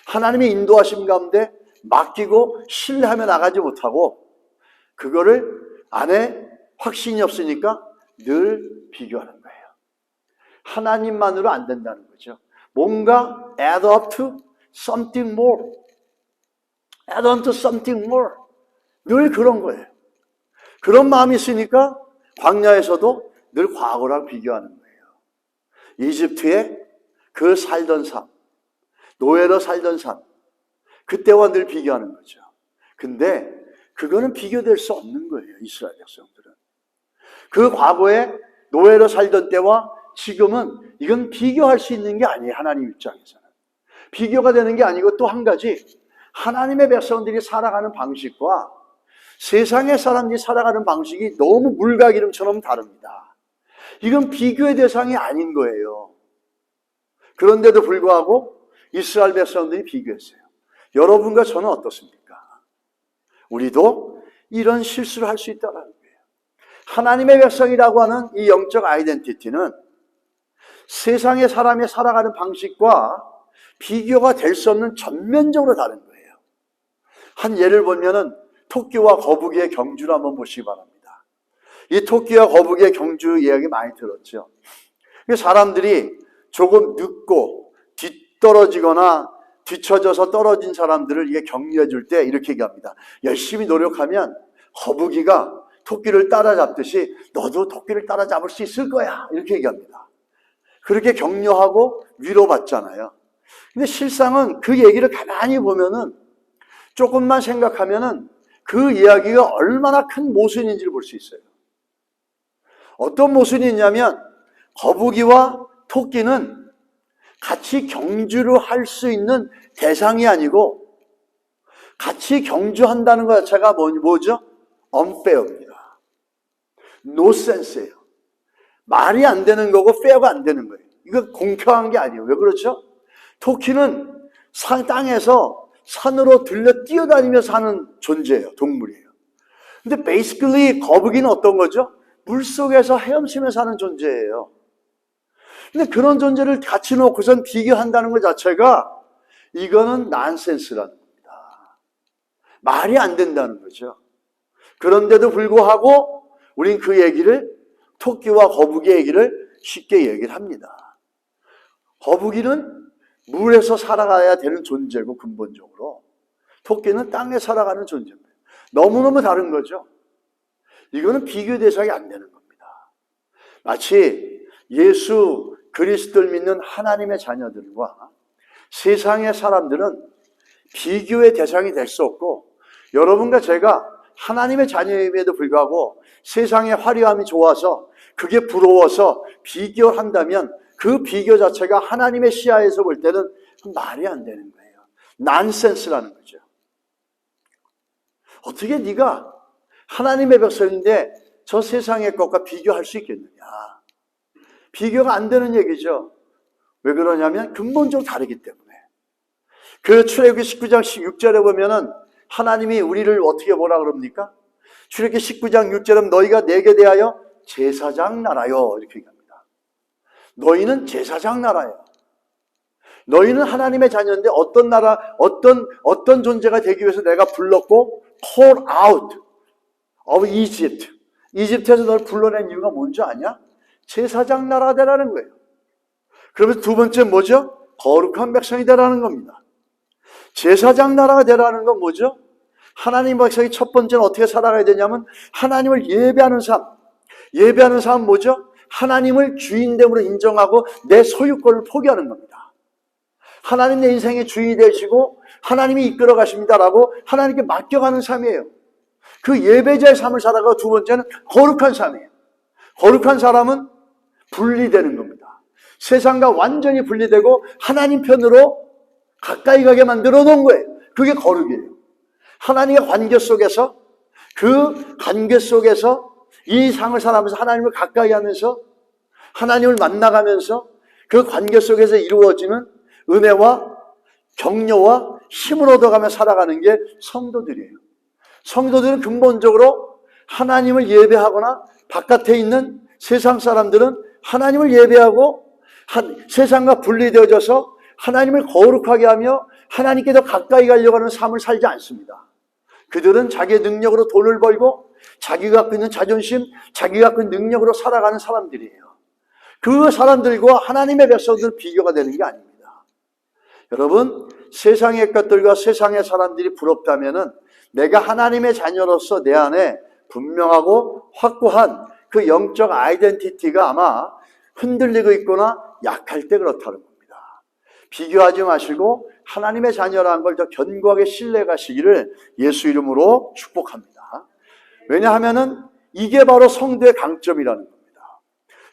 하나님의 인도하심 가운데 맡기고 신뢰하며 나가지 못하고 그거를 안에 확신이 없으니까 늘 비교하는 거예요. 하나님만으로 안 된다는 거죠. 뭔가 add up to something more. add on to something more. 늘 그런 거예요. 그런 마음이 있으니까 광야에서도 늘 과거랑 비교하는 거예요. 이집트에 그 살던 삶, 노예로 살던 삶, 그때와 늘 비교하는 거죠. 근데 그거는 비교될 수 없는 거예요. 이스라엘 백성들은. 그 과거에 노예로 살던 때와 지금은 이건 비교할 수 있는 게 아니에요. 하나님 입장에서는. 비교가 되는 게 아니고 또 한 가지 하나님의 백성들이 살아가는 방식과 세상의 사람들이 살아가는 방식이 너무 물과 기름처럼 다릅니다. 이건 비교의 대상이 아닌 거예요. 그런데도 불구하고 이스라엘 백성들이 비교했어요. 여러분과 저는 어떻습니까? 우리도 이런 실수를 할 수 있다는 거예요. 하나님의 백성이라고 하는 이 영적 아이덴티티는 세상의 사람이 살아가는 방식과 비교가 될 수 없는 전면적으로 다른 거예요. 한 예를 보면은 토끼와 거북이의 경주를 한번 보시기 바랍니다. 이 토끼와 거북이의 경주 이야기 많이 들었죠. 사람들이 조금 늦고 뒤떨어지거나 뒤처져서 떨어진 사람들을 이게 격려해 줄 때 이렇게 얘기합니다. 열심히 노력하면 거북이가 토끼를 따라잡듯이 너도 토끼를 따라잡을 수 있을 거야. 이렇게 얘기합니다. 그렇게 격려하고 위로받잖아요. 근데 실상은 그 얘기를 가만히 보면은 조금만 생각하면은 그 이야기가 얼마나 큰 모순인지를 볼 수 있어요. 어떤 모순이 있냐면 거북이와 토끼는 같이 경주를 할 수 있는 대상이 아니고 같이 경주한다는 것 자체가 뭐죠? unfair입니다. 노센스예요. 말이 안 되는 거고 페어가 안 되는 거예요. 이거 공평한 게 아니에요. 왜 그렇죠? 토끼는 땅에서 산으로 들려 뛰어다니면서 사는 존재예요. 동물이에요. 근데 basically 거북이는 어떤 거죠? 물속에서 헤엄치면서 사는 존재예요. 근데 그런 존재를 같이 놓고선 비교한다는 것 자체가 이거는 난센스라는 겁니다. 말이 안 된다는 거죠. 그런데도 불구하고 우린 그 얘기를 토끼와 거북이의 얘기를 쉽게 얘기를 합니다. 거북이는 물에서 살아가야 되는 존재고 근본적으로 토끼는 땅에 살아가는 존재입니다. 너무너무 다른 거죠. 이거는 비교 대상이 안 되는 겁니다. 마치 예수 그리스도를 믿는 하나님의 자녀들과 세상의 사람들은 비교의 대상이 될 수 없고 여러분과 제가 하나님의 자녀임에도 불구하고 세상의 화려함이 좋아서 그게 부러워서 비교를 한다면 그 비교 자체가 하나님의 시야에서 볼 때는 말이 안 되는 거예요. 난센스라는 거죠. 어떻게 네가 하나님의 백성인데 저 세상의 것과 비교할 수 있겠느냐. 비교가 안 되는 얘기죠. 왜 그러냐면 근본적으로 다르기 때문에. 그 출애굽기 19장 16절에 보면은 하나님이 우리를 어떻게 뭐라 그럽니까? 출애굽기 19장 6절은 너희가 내게 대하여 제사장 나라요 이렇게 얘기합니다. 너희는 제사장 나라예요. 너희는 하나님의 자녀인데 어떤 나라, 어떤 존재가 되기 위해서 내가 불렀고 call out of Egypt. 이집트에서 널 불러낸 이유가 뭔지 아냐? 제사장 나라가 되라는 거예요. 그러면서 두 번째 뭐죠? 거룩한 백성이 되라는 겁니다. 제사장 나라가 되라는 건 뭐죠? 하나님 백성이 첫 번째는 어떻게 살아가야 되냐면 하나님을 예배하는 삶. 예배하는 삶은 뭐죠? 하나님을 주인됨으로 인정하고 내 소유권을 포기하는 겁니다. 하나님 내 인생의 주인이 되시고 하나님이 이끌어 가십니다라고 하나님께 맡겨가는 삶이에요. 그 예배자의 삶을 살아가고 두 번째는 거룩한 삶이에요. 거룩한 사람은 분리되는 겁니다. 세상과 완전히 분리되고 하나님 편으로 가까이 가게 만들어 놓은 거예요. 그게 거룩이에요. 하나님의 관계 속에서, 그 관계 속에서 이 삶을 살아가면서 하나님을 가까이 하면서 하나님을 만나가면서 그 관계 속에서 이루어지는 은혜와 격려와 힘을 얻어가며 살아가는 게 성도들이에요. 성도들은 근본적으로 하나님을 예배하거나 바깥에 있는 세상 사람들은 하나님을 예배하고 세상과 분리되어져서 하나님을 거룩하게 하며 하나님께 더 가까이 가려고 하는 삶을 살지 않습니다. 그들은 자기의 능력으로 돈을 벌고 자기가 갖고 있는 자존심, 자기가 갖고 있는 능력으로 살아가는 사람들이에요. 그 사람들과 하나님의 백성들은 비교가 되는 게 아닙니다. 여러분, 세상의 것들과 세상의 사람들이 부럽다면은 내가 하나님의 자녀로서 내 안에 분명하고 확고한 그 영적 아이덴티티가 아마 흔들리고 있거나 약할 때 그렇다는 겁니다. 비교하지 마시고 하나님의 자녀라는 걸 더 견고하게 신뢰하시기를 예수 이름으로 축복합니다. 왜냐하면은 이게 바로 성도의 강점이라는 겁니다.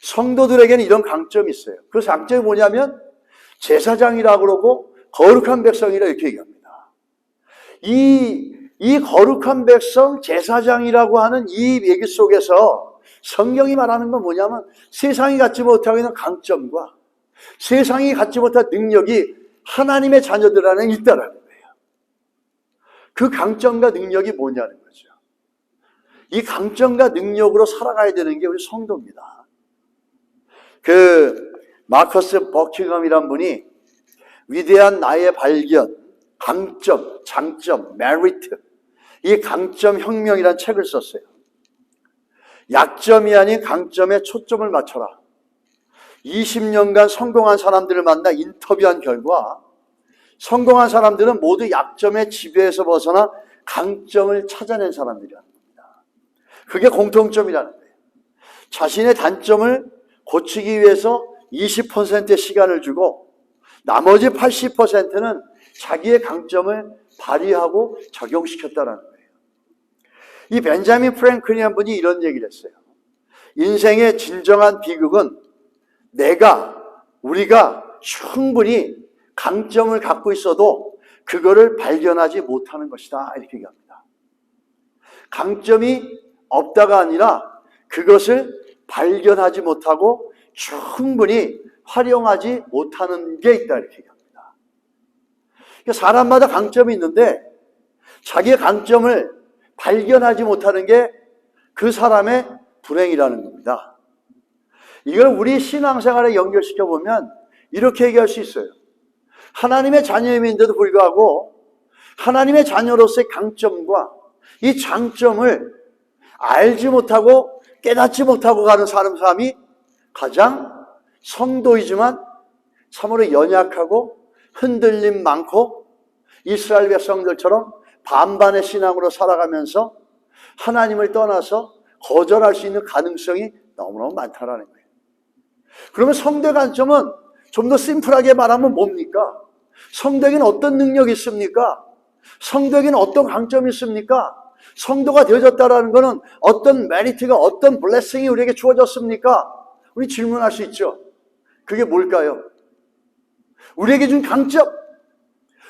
성도들에게는 이런 강점이 있어요. 그 강점이 뭐냐면 제사장이라고 그러고 거룩한 백성이라 이렇게 얘기합니다. 이 거룩한 백성, 제사장이라고 하는 이 얘기 속에서 성경이 말하는 건 뭐냐면 세상이 갖지 못하고 있는 강점과 세상이 갖지 못한 능력이 하나님의 자녀들 안에 있다라는 거예요. 그 강점과 능력이 뭐냐는 거죠. 이 강점과 능력으로 살아가야 되는 게 우리 성도입니다. 그 마커스 버킹엄이란 분이 위대한 나의 발견, 강점, 장점, 메리트, 이 강점 혁명이라는 책을 썼어요. 약점이 아닌 강점에 초점을 맞춰라. 20년간 성공한 사람들을 만나 인터뷰한 결과 성공한 사람들은 모두 약점의 지배에서 벗어나 강점을 찾아낸 사람들이라는 겁니다. 그게 공통점이라는 거예요. 자신의 단점을 고치기 위해서 20%의 시간을 주고 나머지 80%는 자기의 강점을 발휘하고 적용시켰다는 거예요. 이 벤자민 프랭클린이라는 분이 이런 얘기를 했어요. 인생의 진정한 비극은 우리가 충분히 강점을 갖고 있어도 그거를 발견하지 못하는 것이다. 이렇게 얘기합니다. 강점이 없다가 아니라 그것을 발견하지 못하고 충분히 활용하지 못하는 게 있다. 이렇게 얘기합니다. 사람마다 강점이 있는데 자기의 강점을 발견하지 못하는 게 그 사람의 불행이라는 겁니다. 이걸 우리 신앙생활에 연결시켜 보면 이렇게 얘기할 수 있어요. 하나님의 자녀임인데도 불구하고 하나님의 자녀로서의 강점과 이 장점을 알지 못하고 깨닫지 못하고 가는 사람이 가장 성도이지만 참으로 연약하고 흔들림 많고 이스라엘 백성들처럼 반반의 신앙으로 살아가면서 하나님을 떠나서 거절할 수 있는 가능성이 너무너무 많다라는 거예요. 그러면 성도의 관점은 좀 더 심플하게 말하면 뭡니까? 성도에게는 어떤 능력이 있습니까? 성도에게는 어떤 강점이 있습니까? 성도가 되어졌다라는 것은 어떤 메리트가, 어떤 블레싱이 우리에게 주어졌습니까? 우리 질문할 수 있죠. 그게 뭘까요? 우리에게 준 강점,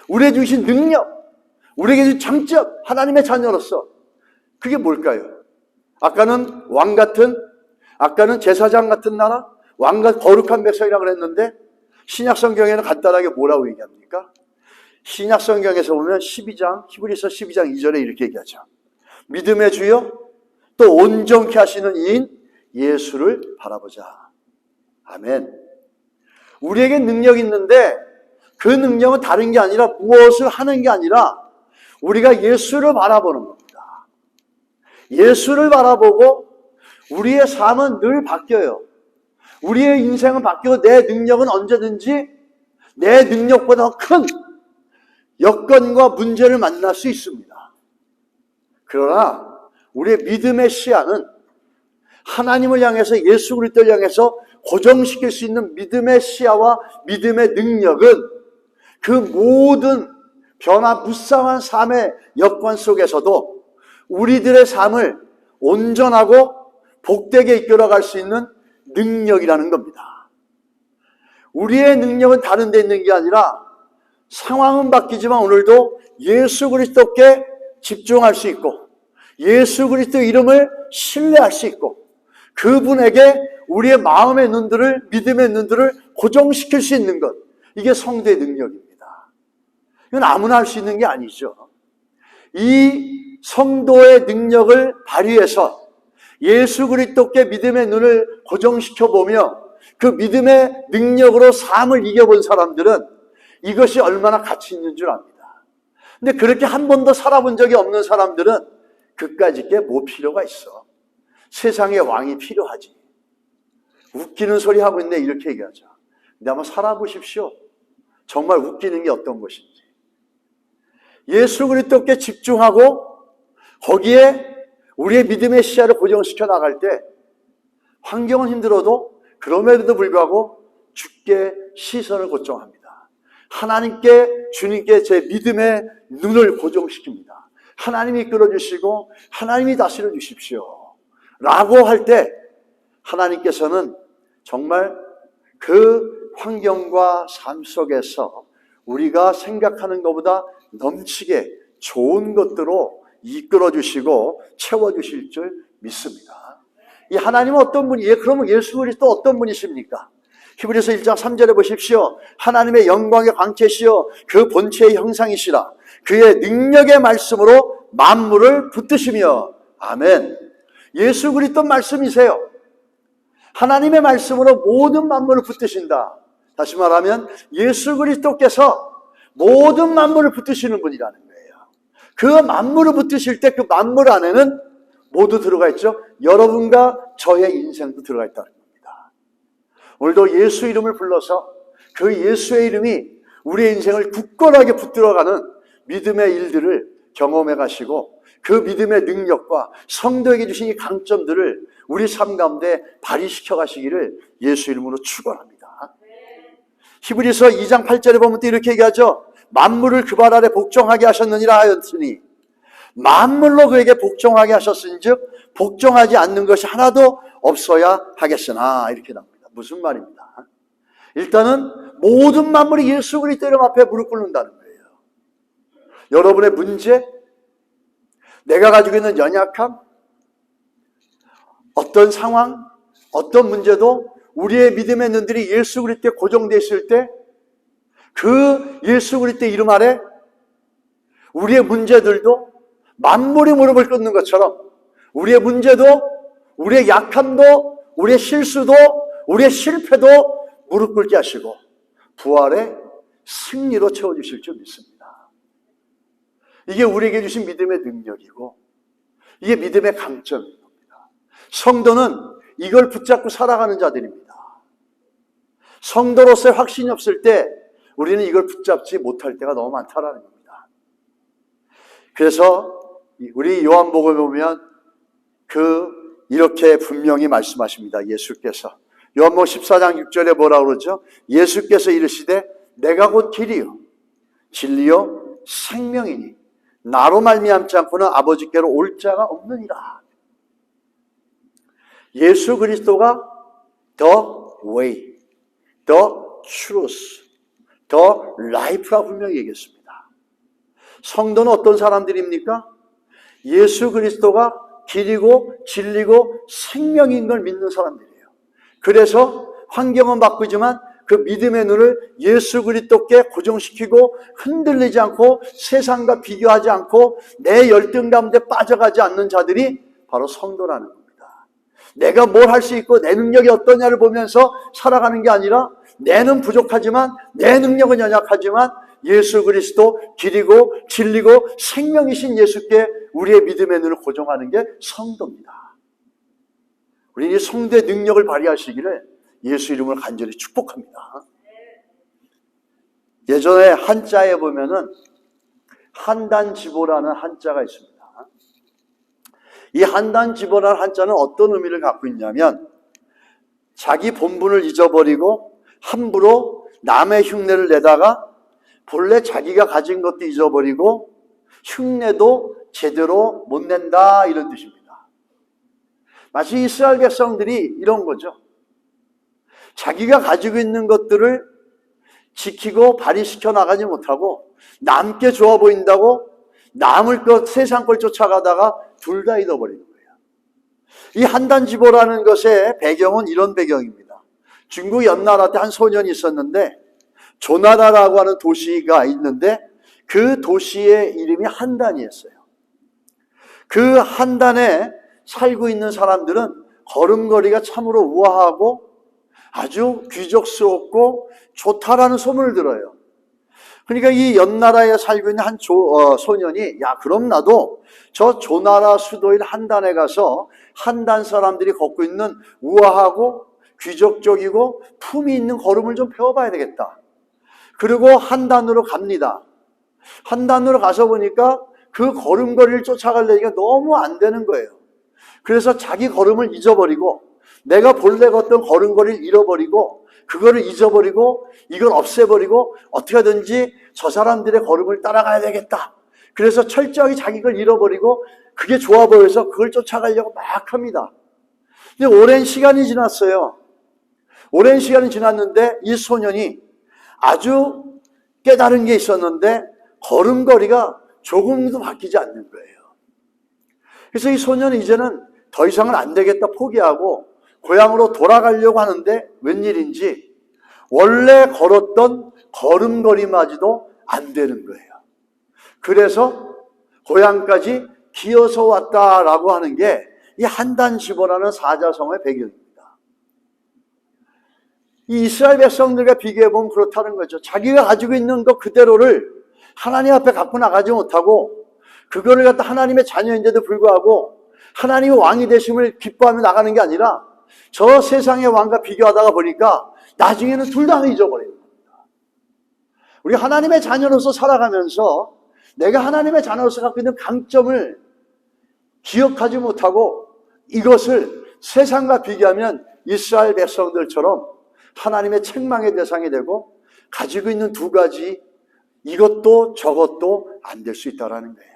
우리에게 주신 능력, 우리에게 준 장점, 하나님의 자녀로서 그게 뭘까요? 아까는 왕 같은, 아까는 제사장 같은 나라, 왕과 거룩한 백성이라고 그랬는데 신약 성경에는 간단하게 뭐라고 얘기합니까? 신약 성경에서 보면 12장, 히브리서 12장 2절에 이렇게 얘기하죠. 믿음의 주여 또 온전케 하시는 이인 예수를 바라보자. 아멘. 우리에게 능력이 있는데 그 능력은 다른 게 아니라 무엇을 하는 게 아니라 우리가 예수를 바라보는 겁니다. 예수를 바라보고 우리의 삶은 늘 바뀌어요. 우리의 인생은 바뀌고 내 능력은 언제든지 내 능력보다 더 큰 여건과 문제를 만날 수 있습니다. 그러나 우리의 믿음의 시야는 하나님을 향해서 예수 그리스도를 향해서 고정시킬 수 있는 믿음의 시야와 믿음의 능력은 그 모든 변화무쌍한 삶의 여건 속에서도 우리들의 삶을 온전하고 복되게 이끌어갈 수 있는 능력이라는 겁니다. 우리의 능력은 다른 데 있는 게 아니라 상황은 바뀌지만 오늘도 예수 그리스도께 집중할 수 있고 예수 그리스도 이름을 신뢰할 수 있고 그분에게 우리의 마음의 눈들을, 믿음의 눈들을 고정시킬 수 있는 것, 이게 성도의 능력입니다. 이건 아무나 할 수 있는 게 아니죠. 이 성도의 능력을 발휘해서 예수 그리스도께 믿음의 눈을 고정시켜 보며 그 믿음의 능력으로 삶을 이겨본 사람들은 이것이 얼마나 가치 있는 줄 압니다. 근데 그렇게 한 번도 살아본 적이 없는 사람들은 그까짓 게 뭐 필요가 있어. 세상에 왕이 필요하지. 웃기는 소리 하고 있는데 이렇게 얘기하죠. 근데 한번 살아보십시오. 정말 웃기는 게 어떤 것인지. 예수 그리스도께 집중하고 거기에 우리의 믿음의 시야를 고정시켜 나갈 때 환경은 힘들어도 그럼에도 불구하고 주께 시선을 고정합니다. 하나님께, 주님께 제 믿음의 눈을 고정시킵니다. 하나님이 이끌어주시고 하나님이 다스려 주십시오 라고 할 때 하나님께서는 정말 그 환경과 삶 속에서 우리가 생각하는 것보다 넘치게 좋은 것들로 이끌어주시고 채워주실 줄 믿습니다. 이 하나님은 어떤 분이에요? 그러면 예수 그리스도 어떤 분이십니까? 히브리서 1장 3절에 보십시오. 하나님의 영광의 광채시여 그 본체의 형상이시라. 그의 능력의 말씀으로 만물을 붙드시며. 아멘. 예수 그리스도 말씀이세요. 하나님의 말씀으로 모든 만물을 붙드신다. 다시 말하면 예수 그리스도께서 모든 만물을 붙드시는 분이라는 거예요. 그 만물을 붙드실 때 그 만물 안에는 모두 들어가 있죠. 여러분과 저의 인생도 들어가 있다는 겁니다. 오늘도 예수 이름을 불러서 그 예수의 이름이 우리의 인생을 굳건하게 붙들어가는 믿음의 일들을 경험해 가시고 그 믿음의 능력과 성도에게 주신 이 강점들을 우리 삶 가운데 발휘시켜 가시기를 예수 이름으로 축원합니다. 히브리서 2장 8절에 보면 또 이렇게 얘기하죠. 만물을 그 발 아래 복종하게 하셨느니라 하였으니 만물로 그에게 복종하게 하셨은즉 복종하지 않는 것이 하나도 없어야 하겠으나 이렇게 나옵니다. 무슨 말입니다? 일단은 모든 만물이 예수 그리스도 이름 앞에 무릎 꿇는다는 거예요. 여러분의 문제, 내가 가지고 있는 연약함, 어떤 상황, 어떤 문제도 우리의 믿음의 눈들이 예수 그리스도에 고정되어 있을 때 그 예수 그리스도 이름 아래 우리의 문제들도 만물이 무릎을 꿇는 것처럼 우리의 문제도, 우리의 약함도, 우리의 실수도, 우리의 실패도 무릎 꿇게 하시고 부활의 승리로 채워주실 줄 믿습니다. 이게 우리에게 주신 믿음의 능력이고 이게 믿음의 강점인 겁니다. 성도는 이걸 붙잡고 살아가는 자들입니다. 성도로서의 확신이 없을 때 우리는 이걸 붙잡지 못할 때가 너무 많다라는 겁니다. 그래서 우리 요한복음에 보면 이렇게 분명히 말씀하십니다. 예수께서 요한복음 14장 6절에 뭐라고 그러죠? 예수께서 이르시되 내가 곧 길이요 진리요 생명이니 나로 말미암지 않고는 아버지께로 올 자가 없느니라. 예수 그리스도가 the way, the truth, the life라고 분명히 얘기했습니다. 성도는 어떤 사람들입니까? 예수 그리스도가 길이고 진리고 생명인 걸 믿는 사람들이에요. 그래서 환경은 바꾸지만 그 믿음의 눈을 예수 그리스도께 고정시키고 흔들리지 않고 세상과 비교하지 않고 내 열등 가운데 빠져가지 않는 자들이 바로 성도라는 겁니다. 내가 뭘 할 수 있고 내 능력이 어떠냐를 보면서 살아가는 게 아니라 내는 부족하지만 내 능력은 연약하지만 예수 그리스도 길이고 진리고 생명이신 예수께 우리의 믿음의 눈을 고정하는 게 성도입니다. 우리는 이 성도의 능력을 발휘하시기를 예수 이름으로 간절히 축복합니다. 예전에 한자에 보면은 한단지보라는 한자가 있습니다. 이 한단지보라는 한자는 어떤 의미를 갖고 있냐면 자기 본분을 잊어버리고 함부로 남의 흉내를 내다가 본래 자기가 가진 것도 잊어버리고 흉내도 제대로 못 낸다, 이런 뜻입니다. 마치 이스라엘 백성들이 이런 거죠. 자기가 가지고 있는 것들을 지키고 발휘시켜 나가지 못하고 남께 좋아 보인다고 남을 것, 세상 걸 쫓아가다가 둘 다 잃어버리는 거예요. 이 한단지보라는 것의 배경은 이런 배경입니다. 중국 연나라 때 한 소년이 있었는데 조나라라고 하는 도시가 있는데 그 도시의 이름이 한단이었어요. 그 한단에 살고 있는 사람들은 걸음걸이가 참으로 우아하고 아주 귀족스럽고 좋다라는 소문을 들어요. 그러니까 이 연나라에 살고 있는 한 소년이, 야, 그럼 나도 저 조나라 수도인 한단에 가서 한단 사람들이 걷고 있는 우아하고 귀족적이고 품이 있는 걸음을 좀 배워봐야 되겠다. 그리고 한단으로 갑니다. 한단으로 가서 보니까 그 걸음걸이를 쫓아가려니까 너무 안 되는 거예요. 그래서 자기 걸음을 잊어버리고 내가 본래 걷던 걸음걸이를 잃어버리고 그거를 잊어버리고 이걸 없애버리고 어떻게 하든지 저 사람들의 걸음을 따라가야 되겠다. 그래서 철저하게 자기 걸 잃어버리고 그게 좋아 보여서 그걸 쫓아가려고 막 합니다. 근데 오랜 시간이 지났어요. 오랜 시간이 지났는데 이 소년이 아주 깨달은 게 있었는데 걸음걸이가 조금도 바뀌지 않는 거예요. 그래서 이 소년은 이제는 더 이상은 안 되겠다 포기하고 고향으로 돌아가려고 하는데 웬일인지 원래 걸었던 걸음걸이마저도 안 되는 거예요. 그래서 고향까지 기어서 왔다라고 하는 게 이 한단지보라는 사자성어의 배경입니다. 이 이스라엘 백성들과 비교해보면 그렇다는 거죠. 자기가 가지고 있는 것 그대로를 하나님 앞에 갖고 나가지 못하고 그거를 갖다 하나님의 자녀인데도 불구하고 하나님의 왕이 되심을 기뻐하며 나가는 게 아니라 저 세상의 왕과 비교하다가 보니까 나중에는 둘 다 잊어버리는 겁니다. 우리 하나님의 자녀로서 살아가면서 내가 하나님의 자녀로서 갖고 있는 강점을 기억하지 못하고 이것을 세상과 비교하면 이스라엘 백성들처럼 하나님의 책망의 대상이 되고 가지고 있는 두 가지 이것도 저것도 안 될 수 있다는 거예요.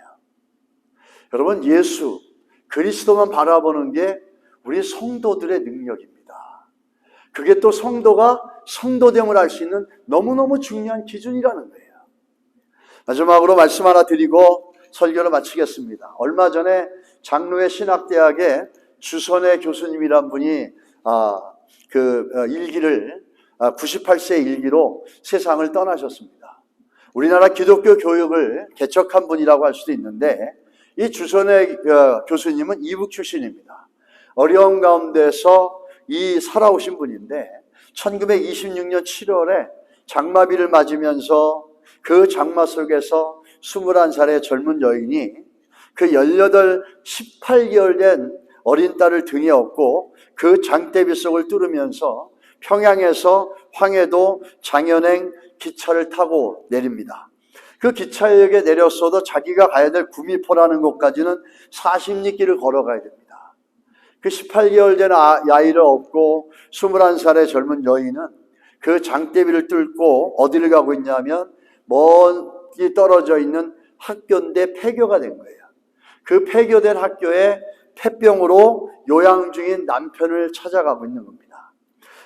여러분, 예수 그리스도만 바라보는 게 우리 성도들의 능력입니다. 그게 또 성도가 성도됨을 알 수 있는 너무너무 중요한 기준이라는 거예요. 마지막으로 말씀 하나 드리고 설교를 마치겠습니다. 얼마 전에 장로회 신학대학의 주선의 교수님이란 분이 일기를 98세 일기로 세상을 떠나셨습니다. 우리나라 기독교 교육을 개척한 분이라고 할 수도 있는데 이 주선의 교수님은 이북 출신입니다. 어려운 가운데서 살아오신 분인데 1926년 7월에 장마비를 맞으면서 그 장마 속에서 21살의 젊은 여인이 그 18개월 된 어린 딸을 등에 업고 그 장대비 속을 뚫으면서 평양에서 황해도 장현행 기차를 타고 내립니다. 그 기차역에 내렸어도 자기가 가야 될 구미포라는 곳까지는 40리길을 걸어가야 됩니다. 그 18개월 된 아이를 업고 21살의 젊은 여인은 그 장대비를 뚫고 어디를 가고 있냐면 멀리 떨어져 있는 학교인데 폐교가 된 거예요. 그 폐교된 학교에 폐병으로 요양 중인 남편을 찾아가고 있는 겁니다.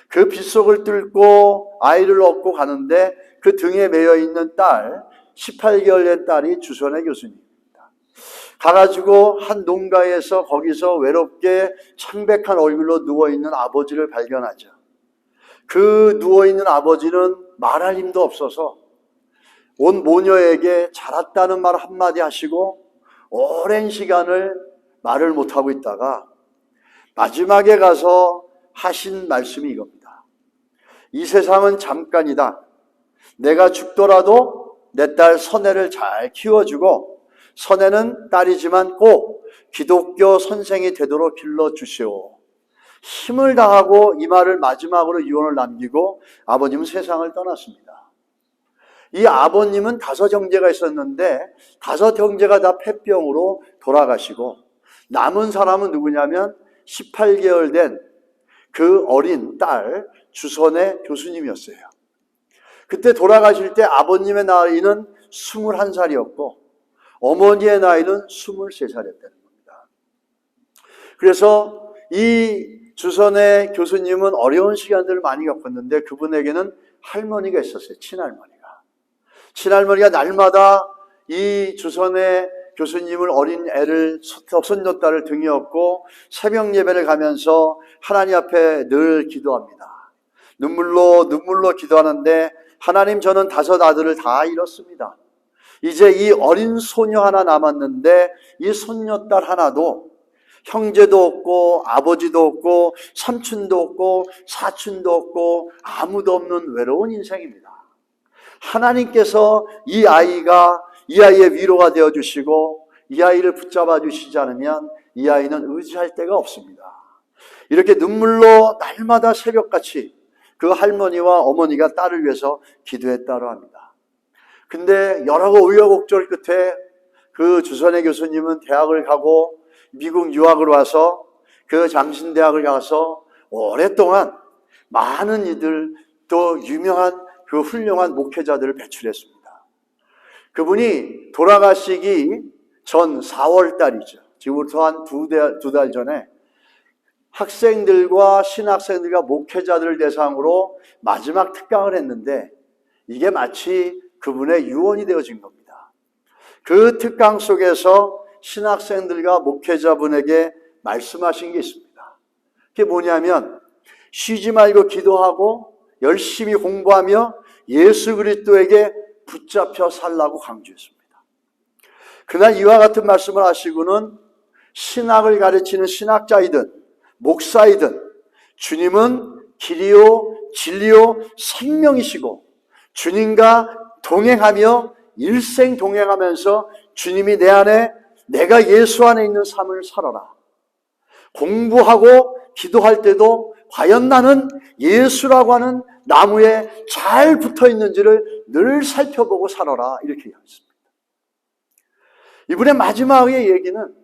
그 빗속을 뚫고 아이를 업고 가는데 그 등에 매여 있는 딸, 18개월 된 딸이 주선의 교수님입니다. 가가지고 한 농가에서 거기서 외롭게 창백한 얼굴로 누워있는 아버지를 발견하죠. 그 누워있는 아버지는 말할 힘도 없어서 온 모녀에게 자랐다는 말 한마디 하시고 오랜 시간을 말을 못하고 있다가 마지막에 가서 하신 말씀이 이겁니다. 이 세상은 잠깐이다. 내가 죽더라도 내 딸 선혜를 잘 키워주고 선혜는 딸이지만 꼭 기독교 선생이 되도록 길러주시오. 힘을 다하고 이 말을 마지막으로 유언을 남기고 아버님은 세상을 떠났습니다. 이 아버님은 5 형제가 있었는데 5 형제가 다 폐병으로 돌아가시고 남은 사람은 누구냐면 18개월 된 그 어린 딸 주선의 교수님이었어요. 그때 돌아가실 때 아버님의 나이는 21살이었고 어머니의 나이는 23살이었다는 겁니다. 그래서 이 주선의 교수님은 어려운 시간들을 많이 겪었는데 그분에게는 할머니가 있었어요. 친할머니가 날마다 이 주선의 교수님을 어린 애를 손녀딸을 등에 업고 새벽 예배를 가면서 하나님 앞에 늘 기도합니다. 눈물로 기도하는데 하나님, 저는 5 아들을 다 잃었습니다. 이제 이 어린 소녀 하나 남았는데 이 손녀딸 하나도 형제도 없고 아버지도 없고 삼촌도 없고 사촌도 없고 아무도 없는 외로운 인생입니다. 하나님께서 이 아이의 위로가 되어주시고 이 아이를 붙잡아 주시지 않으면 이 아이는 의지할 데가 없습니다. 이렇게 눈물로 날마다 새벽같이 그 할머니와 어머니가 딸을 위해서 기도했다고 합니다. 근데 여러 우여곡절 끝에 그 주선의 교수님은 대학을 가고 미국 유학을 와서 그 장신대학을 가서 오랫동안 많은 이들 또 유명한 그 훌륭한 목회자들을 배출했습니다. 그분이 돌아가시기 전 4월 달이죠. 지금부터 한 2달 전에 학생들과 신학생들과 목회자들을 대상으로 마지막 특강을 했는데 이게 마치 그분의 유언이 되어진 겁니다. 그 특강 속에서 신학생들과 목회자분에게 말씀하신 게 있습니다. 그게 뭐냐면 쉬지 말고 기도하고 열심히 공부하며 예수 그리스도에게 붙잡혀 살라고 강조했습니다. 그날 이와 같은 말씀을 하시고는 신학을 가르치는 신학자이든 목사이든 주님은 길이요 진리요 생명이시고 주님과 동행하며 일생 동행하면서 주님이 내 안에 내가 예수 안에 있는 삶을 살아라. 공부하고 기도할 때도 과연 나는 예수라고 하는 나무에 잘 붙어 있는지를 늘 살펴보고 살아라. 이렇게 얘기했습니다. 이분의 마지막의 얘기는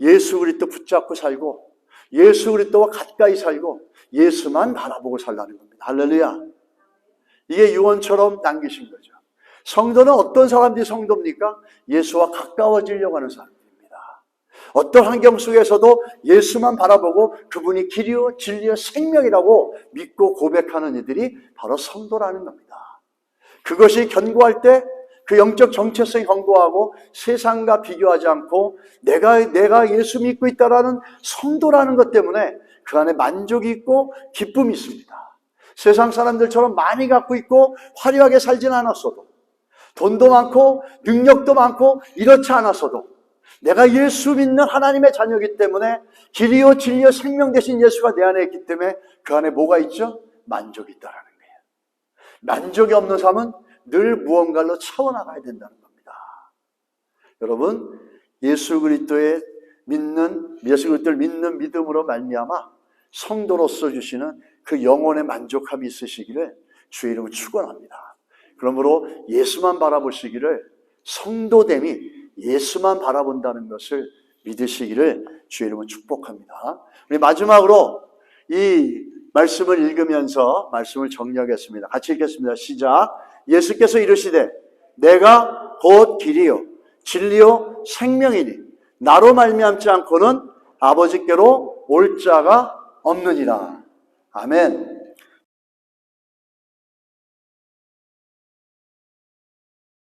예수 그리스도 붙잡고 살고 예수 그리스도와 가까이 살고 예수만 바라보고 살라는 겁니다. 할렐루야. 이게 유언처럼 남기신 거죠. 성도는 어떤 사람들이 성도입니까? 예수와 가까워지려고 하는 사람들입니다. 어떤 환경 속에서도 예수만 바라보고 그분이 길이요 진리요 생명이라고 믿고 고백하는 이들이 바로 성도라는 겁니다. 그것이 견고할 때 그 영적 정체성이 견고하고 세상과 비교하지 않고 내가 예수 믿고 있다라는 성도라는 것 때문에 그 안에 만족이 있고 기쁨이 있습니다. 세상 사람들처럼 많이 갖고 있고 화려하게 살진 않았어도 돈도 많고 능력도 많고 이렇지 않았어도 내가 예수 믿는 하나님의 자녀이기 때문에 길이요 진리요 생명 되신 예수가 내 안에 있기 때문에 그 안에 뭐가 있죠? 만족이 있다라는 거예요. 만족이 없는 삶은 늘 무언가로 채워나가야 된다는 겁니다. 여러분, 예수 그리스도를 믿는 믿음으로 말미암아 성도로서 주시는 그 영혼의 만족함이 있으시기를 주의 이름으로 축원합니다. 그러므로 예수만 바라보시기를 성도됨이 예수만 바라본다는 것을 믿으시기를 주의 이름으로 축복합니다. 우리 마지막으로 이 말씀을 읽으면서 말씀을 정리하겠습니다. 같이 읽겠습니다. 시작. 예수께서 이르시되 내가 곧 길이요 진리요 생명이니 나로 말미암지 않고는 아버지께로 올 자가 없느니라. 아멘.